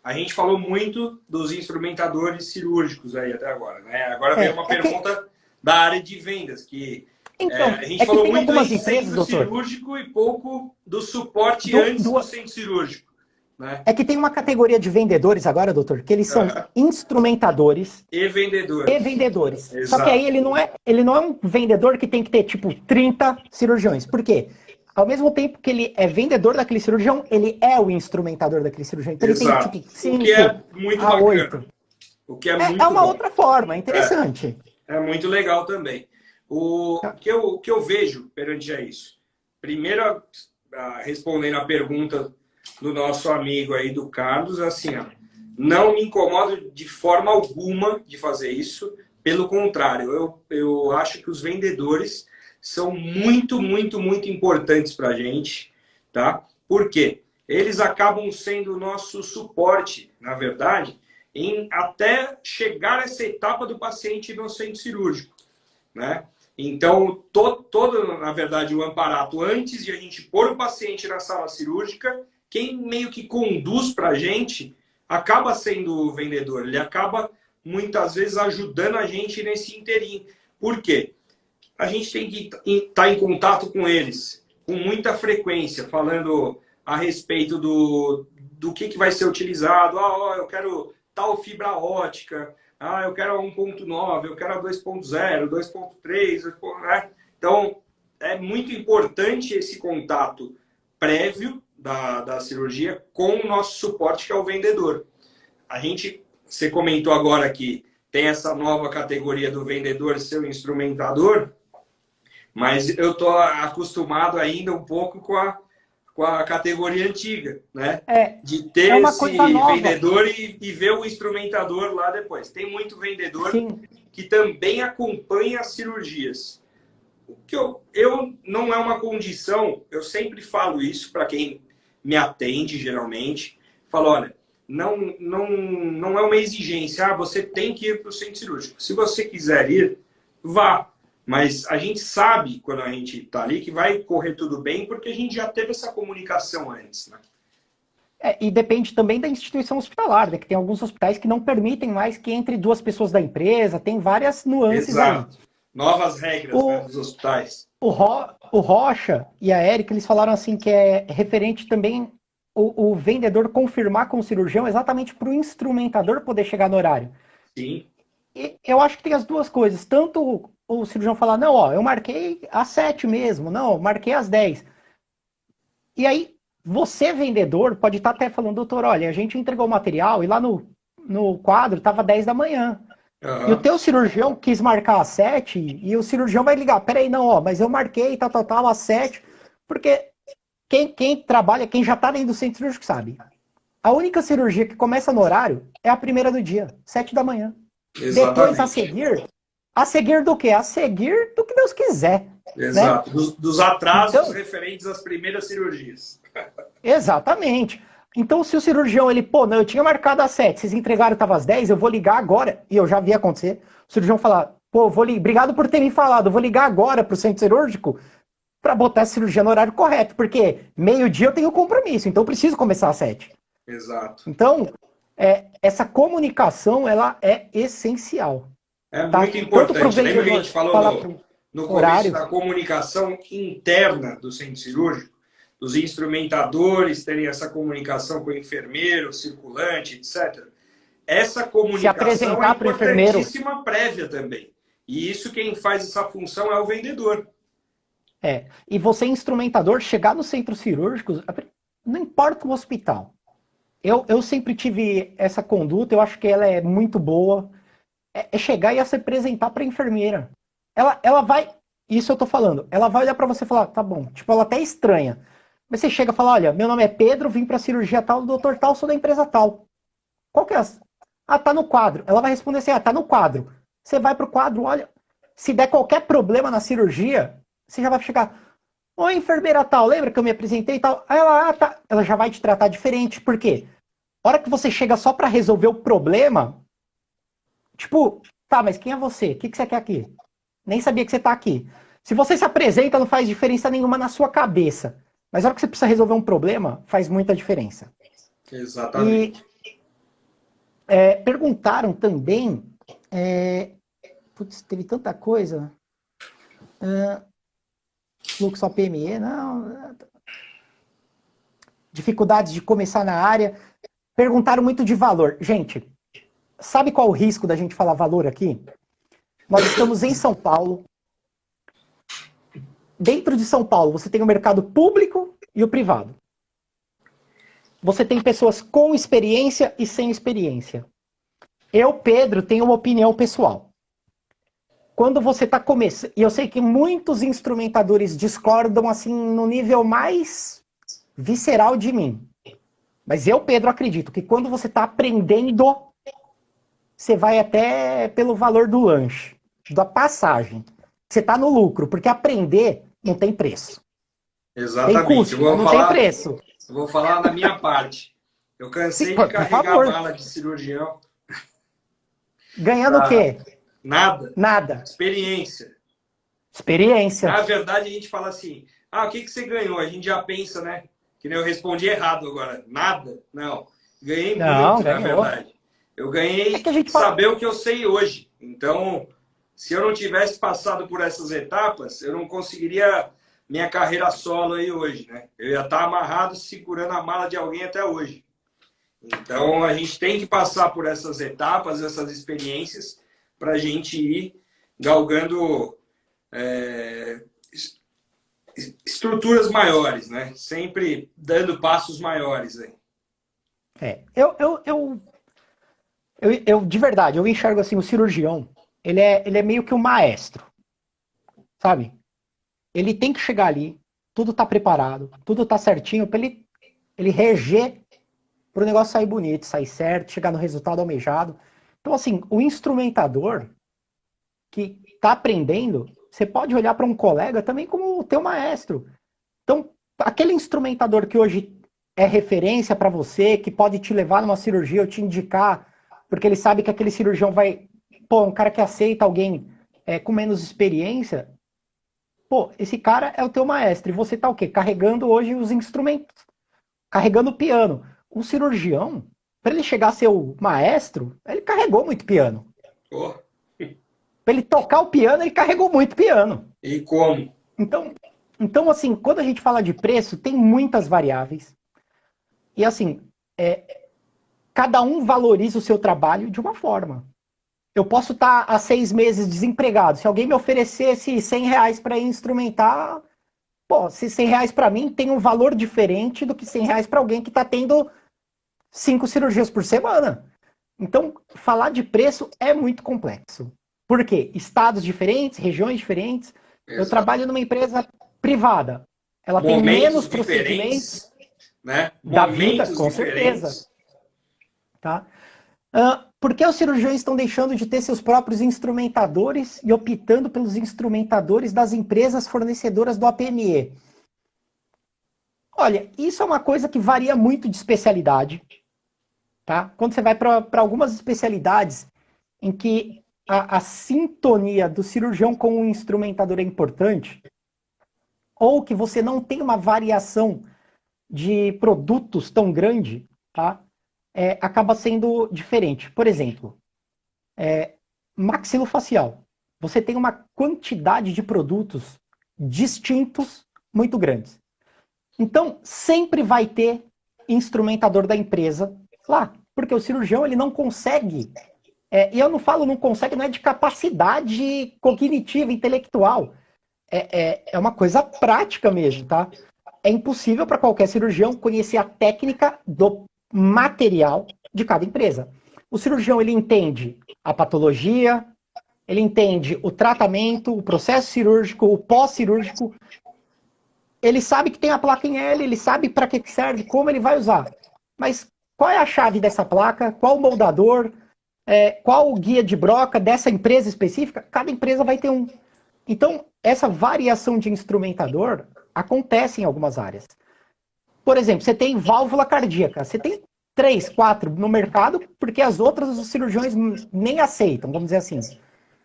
a gente falou muito dos instrumentadores cirúrgicos aí até agora, né? Agora vem uma É que, pergunta da área de vendas, que então, a gente é que falou tem muito em algumas empresas, centro doutor, cirúrgico e pouco do suporte do, antes do do, centro cirúrgico, né? é que tem uma categoria de vendedores agora, doutor, que eles são Ah, instrumentadores e e vendedores. vendedores. Só que aí Exato. ele não é um vendedor que tem que ter, tipo, 30 cirurgiões. Por quê? Ao mesmo tempo que ele é vendedor daquele cirurgião, ele é o instrumentador daquele cirurgião. Então ele tem, Exato. tipo, O que 5 é muito a bacana. 8. O que é É muito uma bom. outra forma, é É, interessante. é muito legal também. O que eu vejo perante a isso? Primeiro, respondendo a pergunta do nosso amigo aí, do Carlos, assim, ó, não me incomodo de forma alguma de fazer isso. Pelo contrário, eu acho que os vendedores são muito, muito, muito importantes para a gente, tá? Por quê? Eles acabam sendo o nosso suporte, na verdade, em até chegar a essa etapa do paciente no centro cirúrgico, né? Então, todo, na verdade, o amparato, antes de a gente pôr o paciente na sala cirúrgica, quem meio que conduz para a gente acaba sendo o vendedor. Ele acaba, muitas vezes, ajudando a gente nesse interim. Por quê? A gente tem que estar em contato com eles com muita frequência, falando a respeito do que vai ser utilizado. Eu quero tal fibra ótica, eu quero a 1.9, eu quero a 2.0, 2.3, né? Então, é muito importante esse contato prévio da cirurgia com o nosso suporte, que é o vendedor. Você comentou agora que tem essa nova categoria do vendedor ser o instrumentador, mas eu estou acostumado ainda um pouco com a categoria antiga, né? É, De é ter uma coisa esse nova. vendedor e ver o instrumentador lá depois. Tem muito vendedor Sim, que também acompanha as cirurgias. O que eu não é uma condição, eu sempre falo isso para quem me atende, geralmente. Falo, olha, não é uma exigência, você tem que ir para o centro cirúrgico. Se você quiser ir, vá. Mas a gente sabe, quando a gente está ali, que vai correr tudo bem, porque a gente já teve essa comunicação antes, né? e depende também da instituição hospitalar, né? Que tem alguns hospitais que não permitem mais que entre duas pessoas da empresa, tem várias nuances aí. Exato. Novas regras, né, O, dos hospitais. o Rocha e a Érica, eles falaram assim que é referente também o vendedor confirmar com o cirurgião exatamente para o instrumentador poder chegar no horário. Sim, E eu acho que tem as duas coisas. Tanto o cirurgião falar, não, ó, eu marquei às 7 mesmo, não, eu marquei às 10. E aí você, vendedor, pode estar até falando, doutor, olha, a gente entregou o material e lá no quadro estava 10 da manhã. E o Aham. teu cirurgião quis marcar às 7 e o cirurgião vai ligar, peraí, não, ó, mas eu marquei, tal, às 7, porque quem trabalha, quem já está dentro do centro cirúrgico sabe. A única cirurgia que começa no horário é a primeira do dia, 7 da manhã. Depois, Exatamente. a seguir do quê? A seguir do que Deus quiser, né? Exato. Dos atrasos Então, referentes às primeiras cirurgias. exatamente. Então, se o cirurgião, ele, pô, não, eu tinha marcado às 7, vocês entregaram, estava às 10, eu vou ligar agora, e eu já vi acontecer, o cirurgião falar, pô, obrigado por ter me falado, eu vou ligar agora pro centro cirúrgico para botar a cirurgia no horário correto, porque meio-dia eu tenho compromisso, então eu preciso começar às 7. Exato. Então, essa comunicação, ela é essencial, É tá? muito Tanto para o importante. Lembra que a vendedor gente falou falar para o no começo horário, da comunicação interna do centro cirúrgico? Dos instrumentadores terem essa comunicação com o enfermeiro, circulante, etc. Essa se comunicação é apresentar para o enfermeiro. importantíssima prévia também. E isso quem faz essa função é o vendedor. E você, instrumentador, chegar no centro cirúrgico, não importa o hospital. Eu sempre tive essa conduta, eu acho que ela é muito boa. É chegar e se apresentar para a enfermeira. Ela vai, isso eu tô falando, ela vai olhar para você e falar, tá bom, tipo, ela até estranha. Mas você chega e fala, olha, meu nome é Pedro, vim para cirurgia tal, doutor tal, sou da empresa tal. Qual que é? Ah, tá no quadro. Ela vai responder assim, ah, tá no quadro. Você vai pro quadro, olha, se der qualquer problema na cirurgia, você já vai chegar, oi, enfermeira tal, lembra que eu me apresentei e tal? Aí ela, ah, tá. Ela já vai te tratar diferente, por quê? A hora que você chega só para resolver o problema, tipo, tá, mas quem é você? O que você quer aqui? Nem sabia que você tá aqui. Se você se apresenta, não faz diferença nenhuma na sua cabeça. Mas a hora que você precisa resolver um problema, faz muita diferença. E Exatamente. perguntaram também. Putz, teve tanta coisa. Fluxo APME, não. Dificuldades de começar na área. Perguntaram muito de valor. Gente, sabe qual o risco da gente falar valor aqui? Nós estamos em São Paulo. Dentro de São Paulo, você tem o mercado público e o privado. Você tem pessoas com experiência e sem experiência. Eu, Pedro, tenho uma opinião pessoal. Quando você está começando... E eu sei que muitos instrumentadores discordam assim no nível mais visceral de mim. Mas eu, Pedro, acredito que quando você está aprendendo, você vai até pelo valor do lanche, da passagem. Você está no lucro, porque aprender não tem preço. Tem Exatamente. custo, mas não tem preço. Eu vou falar da minha parte. Eu Sim, cansei de por carregar favor. mala de cirurgião. Ganhando o Pra quê? nada. Nada. Experiência. Experiência. Na verdade, a gente fala assim, ah, o que você ganhou? A gente já pensa, né? Que nem eu respondi errado agora. Nada? Não. Ganhei Não, muito, na ganhou. verdade. Eu É que ganhei a gente fala. saber o que eu sei hoje. Então, se eu não tivesse passado por essas etapas, eu não conseguiria minha carreira solo aí hoje, né? Eu ia estar amarrado segurando a mala de alguém até hoje. Então, a gente tem que passar por essas etapas, essas experiências, para a gente ir galgando estruturas maiores, né? Sempre dando passos maiores aí. De verdade, eu enxergo assim, o cirurgião, ele é meio que um maestro, sabe? Ele tem que chegar ali, tudo tá preparado, tudo tá certinho para ele reger para o negócio sair bonito, sair certo, chegar no resultado almejado. Então, assim, o instrumentador que está aprendendo, você pode olhar para um colega também como o teu maestro. Então, aquele instrumentador que hoje é referência para você, que pode te levar numa cirurgia ou te indicar, porque ele sabe que aquele cirurgião vai... Pô, um cara que aceita alguém com menos experiência, pô, esse cara é o teu maestro. E você tá o quê? Carregando hoje os instrumentos, carregando o piano. O cirurgião, para ele chegar a ser o maestro, ele carregou muito piano. Oh. Para ele tocar o piano, ele carregou muito piano. E como? Então, assim, quando a gente fala de preço, tem muitas variáveis. E assim, cada um valoriza o seu trabalho de uma forma. Eu posso estar há 6 meses desempregado. Se alguém me oferecesse R$ 100 para instrumentar, pô, se R$ 100 para mim tem um valor diferente do que R$ 100 para alguém que está tendo 5 cirurgias por semana. Então, falar de preço é muito complexo. Por quê? Estados diferentes, regiões diferentes. Eu Exato. trabalho numa empresa privada. Ela tem menos Momentos procedimentos diferentes, né? da vida, Momentos com certeza. diferentes. Tá? Por que os cirurgiões estão deixando de ter seus próprios instrumentadores e optando pelos instrumentadores das empresas fornecedoras do APME? Olha, isso é uma coisa que varia muito de especialidade. Tá? Quando você vai para algumas especialidades em que a sintonia do cirurgião com o instrumentador é importante, ou que você não tem uma variação de produtos tão grande, tá? Acaba sendo diferente. Por exemplo, maxilofacial. Você tem uma quantidade de produtos distintos muito grandes. Então, sempre vai ter instrumentador da empresa lá, porque o cirurgião ele não consegue, e eu não falo não consegue, não é de capacidade cognitiva, intelectual, é uma coisa prática mesmo, tá? É impossível para qualquer cirurgião conhecer a técnica do material de cada empresa. O cirurgião ele entende a patologia, ele entende o tratamento, o processo cirúrgico, o pós-cirúrgico, ele sabe que tem a placa em L, ele sabe para que serve, como ele vai usar. Mas qual é a chave dessa placa? Qual o moldador? Qual o guia de broca dessa empresa específica? Cada empresa vai ter um. Então, essa variação de instrumentador acontece em algumas áreas. Por exemplo, você tem válvula cardíaca. Você tem 3, 4 no mercado, porque as outras os cirurgiões nem aceitam, vamos dizer assim.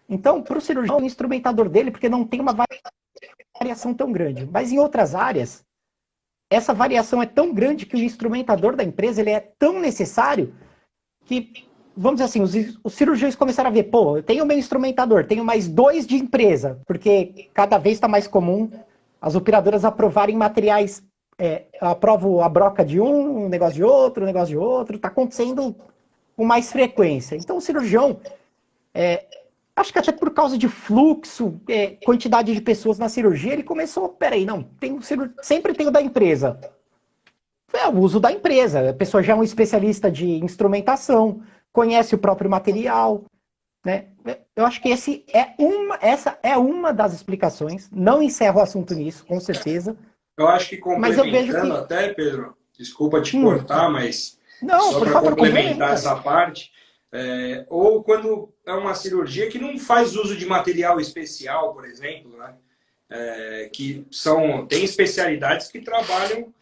Então, para o cirurgião, o instrumentador dele, porque não tem uma variação tão grande. Mas em outras áreas, essa variação é tão grande que o instrumentador da empresa ele é tão necessário que, vamos dizer assim, os cirurgiões começaram a ver, pô, eu tenho meu instrumentador, tenho mais 2 de empresa, porque cada vez está mais comum as operadoras aprovarem materiais, eu aprovo a broca de um negócio de outro, um negócio de outro, está acontecendo com mais frequência. Então o cirurgião, acho que até por causa de fluxo, quantidade de pessoas na cirurgia, ele começou, peraí, não, sempre tem o da empresa. É o uso da empresa. A pessoa já é um especialista de instrumentação, conhece o próprio material, né? Eu acho que essa é uma das explicações. Não encerro o assunto nisso, com certeza. Eu acho que Mas eu vejo complementando que... até, Pedro, desculpa te cortar, mas Não, só por para favor, complementar complementa. essa parte, ou quando é uma cirurgia que não faz uso de material especial, por exemplo, né? Tem especialidades que trabalham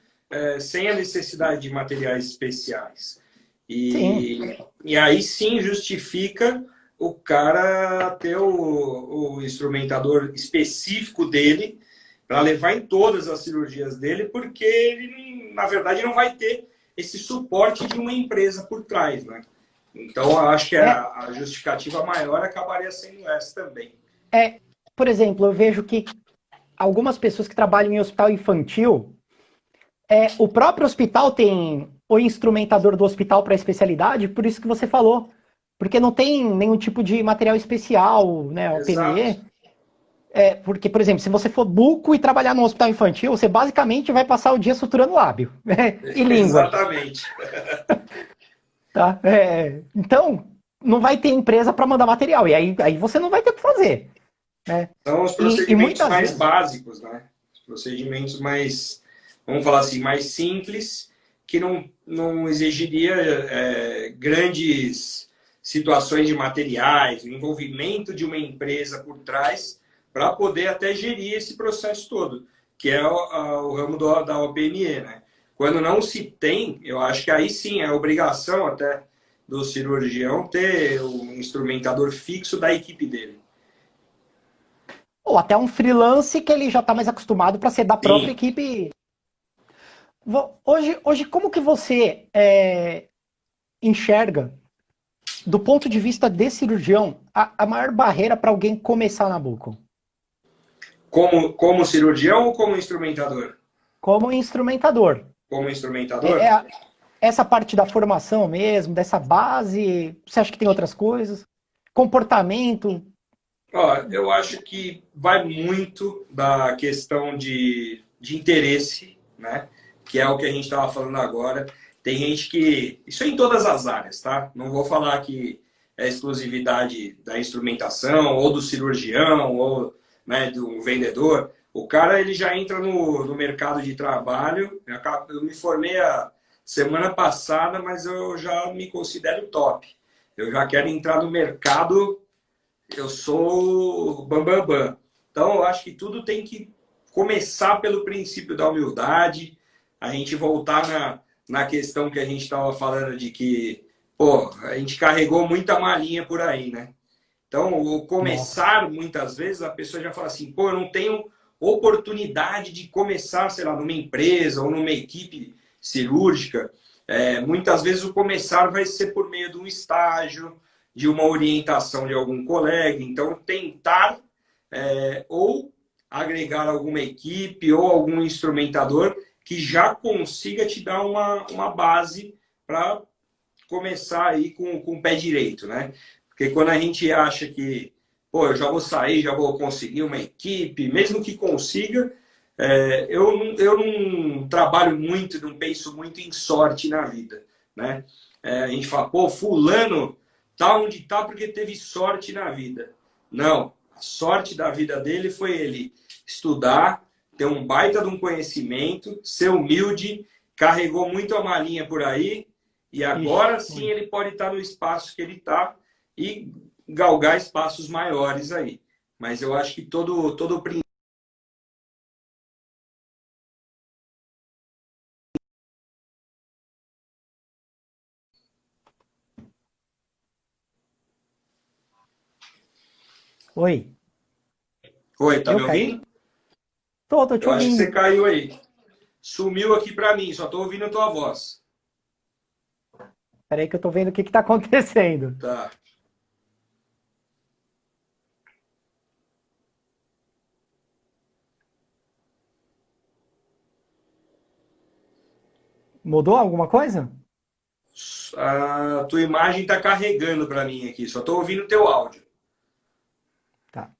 sem a necessidade de materiais especiais. Sim. E aí sim justifica o cara ter o instrumentador específico dele para levar em todas as cirurgias dele, porque ele, na verdade, não vai ter esse suporte de uma empresa por trás, né? Então, eu acho que a justificativa maior acabaria sendo essa também. Por exemplo, eu vejo que algumas pessoas que trabalham em hospital infantil, o próprio hospital tem o instrumentador do hospital para a especialidade, por isso que você falou. Porque não tem nenhum tipo de material especial, né, o Exato. PME. Porque, por exemplo, se você for buco e trabalhar no hospital infantil, você basicamente vai passar o dia suturando lábio e língua. Exatamente. Tá? Então, não vai ter empresa para mandar material. E aí você não vai ter o que fazer. Né? São os E procedimentos muitas mais vezes... básicos, né? Os procedimentos mais, vamos falar assim, mais simples, que não exigiria grandes situações de materiais, o envolvimento de uma empresa por trás, para poder até gerir esse processo todo, que é o ramo da OPME, né? Quando não se tem, eu acho que aí sim é obrigação até do cirurgião ter o instrumentador fixo da equipe dele. Ou até um freelance que ele já está mais acostumado para ser da própria Sim. equipe. Hoje como que você enxerga, do ponto de vista de cirurgião, a maior barreira para alguém começar na Bucco? Como cirurgião ou como instrumentador? Como instrumentador. Como instrumentador? Essa parte da formação mesmo, dessa base, você acha que tem outras coisas? Comportamento? Ó, eu acho que vai muito da questão de de interesse, né? Que é o que a gente estava falando agora. Tem gente que... Isso é em todas as áreas, tá? Não vou falar que é exclusividade da instrumentação, ou do cirurgião, ou, né, do vendedor. O cara, ele já entra no mercado de trabalho. Eu me formei a semana passada, mas eu já me considero top. Eu já quero entrar no mercado, eu sou bambambam. Bam, bam. Então, eu acho que tudo tem que começar pelo princípio da humildade, a gente voltar na questão que a gente estava falando de que, pô, a gente carregou muita malinha por aí, né? Então, o começar, muitas vezes, a pessoa já fala assim, pô, eu não tenho oportunidade de começar, sei lá, numa empresa ou numa equipe cirúrgica. Muitas vezes o começar vai ser por meio de um estágio, de uma orientação de algum colega. Então, tentar ou agregar alguma equipe ou algum instrumentador que já consiga te dar uma base para começar aí com o pé direito, né? Porque quando a gente acha que, pô, eu já vou sair, já vou conseguir uma equipe, mesmo que consiga, eu não trabalho muito, não penso muito em sorte na vida, né? A gente fala, pô, fulano tá onde tá porque teve sorte na vida. Não, a sorte da vida dele foi ele estudar, ter um baita de um conhecimento, ser humilde, carregou muito a malinha por aí, e agora sim ele pode estar no espaço que ele está e galgar espaços maiores aí. Mas eu acho que todo princípio. Oi. Oi, tá Eu me caí? ouvindo? Tô te Eu acho que você ouvindo. caiu aí. Sumiu aqui para mim, só estou ouvindo a tua voz. Peraí que eu tô vendo o que que tá acontecendo. Tá. Mudou alguma coisa? A tua imagem está carregando para mim aqui, só estou ouvindo o teu áudio. Tá.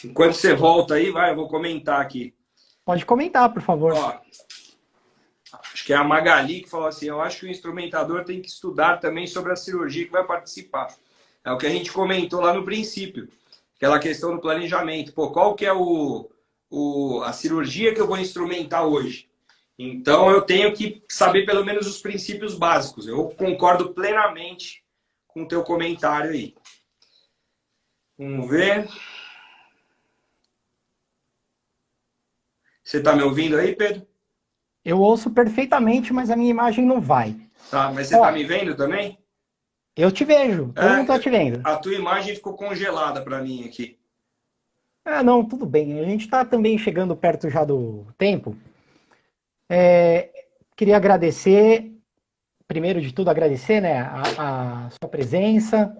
Enquanto você volta aí, vai, eu vou comentar aqui. Pode comentar, por favor. Ó, acho que é a Magali que falou assim, eu acho que o instrumentador tem que estudar também sobre a cirurgia que vai participar. É o que a gente comentou lá no princípio. Aquela questão do planejamento. Pô, qual que é a cirurgia que eu vou instrumentar hoje? Então, eu tenho que saber pelo menos os princípios básicos. Eu concordo plenamente com o teu comentário aí. Vamos ver. Você está me ouvindo aí, Pedro? Eu ouço perfeitamente, mas a minha imagem não vai. Tá, mas você está Ó, me vendo também? eu te vejo. Todo mundo tá te vendo. A tua imagem ficou congelada para mim aqui. Ah, não, tudo bem. A gente tá também chegando perto já do tempo. Queria agradecer, primeiro de tudo, agradecer, né, a sua presença.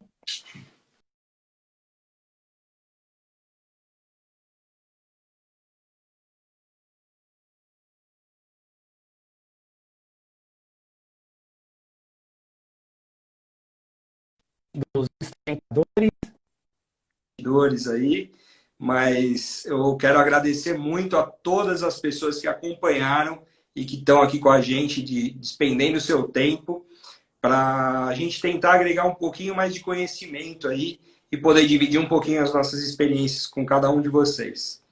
Dos instrumentadores. Seguidores aí, mas eu quero agradecer muito a todas as pessoas que acompanharam e que estão aqui com a gente, despendendo o seu tempo, para a gente tentar agregar um pouquinho mais de conhecimento aí e poder dividir um pouquinho as nossas experiências com cada um de vocês.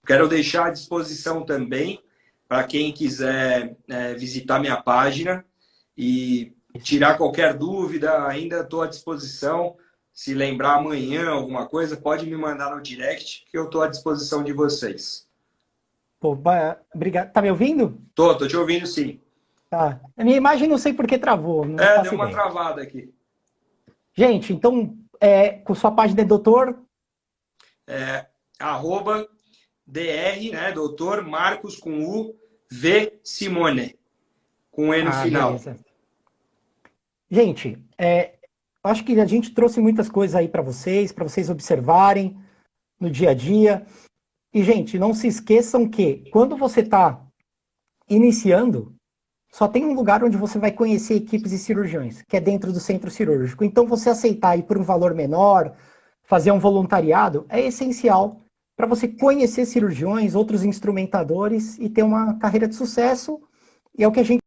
Quero deixar à disposição também para quem quiser visitar minha página e tirar qualquer dúvida, ainda estou à disposição. Se lembrar amanhã alguma coisa, pode me mandar no direct, que eu estou à disposição de vocês. Pô, obrigado. Tá me ouvindo? Tô te ouvindo sim. Tá. A minha imagem não sei por que travou, não Deu faço uma ideia. travada aqui. Gente, então, com sua página de doutor... Arroba DR, né, doutor Marcos com U, V Simone, com E no final. Beleza. Gente, acho que a gente trouxe muitas coisas aí para vocês observarem no dia a dia. E, gente, não se esqueçam que quando você está iniciando, só tem um lugar onde você vai conhecer equipes e cirurgiões, que é dentro do centro cirúrgico. Então, você aceitar ir por um valor menor, fazer um voluntariado, é essencial para você conhecer cirurgiões, outros instrumentadores e ter uma carreira de sucesso. E é o que a gente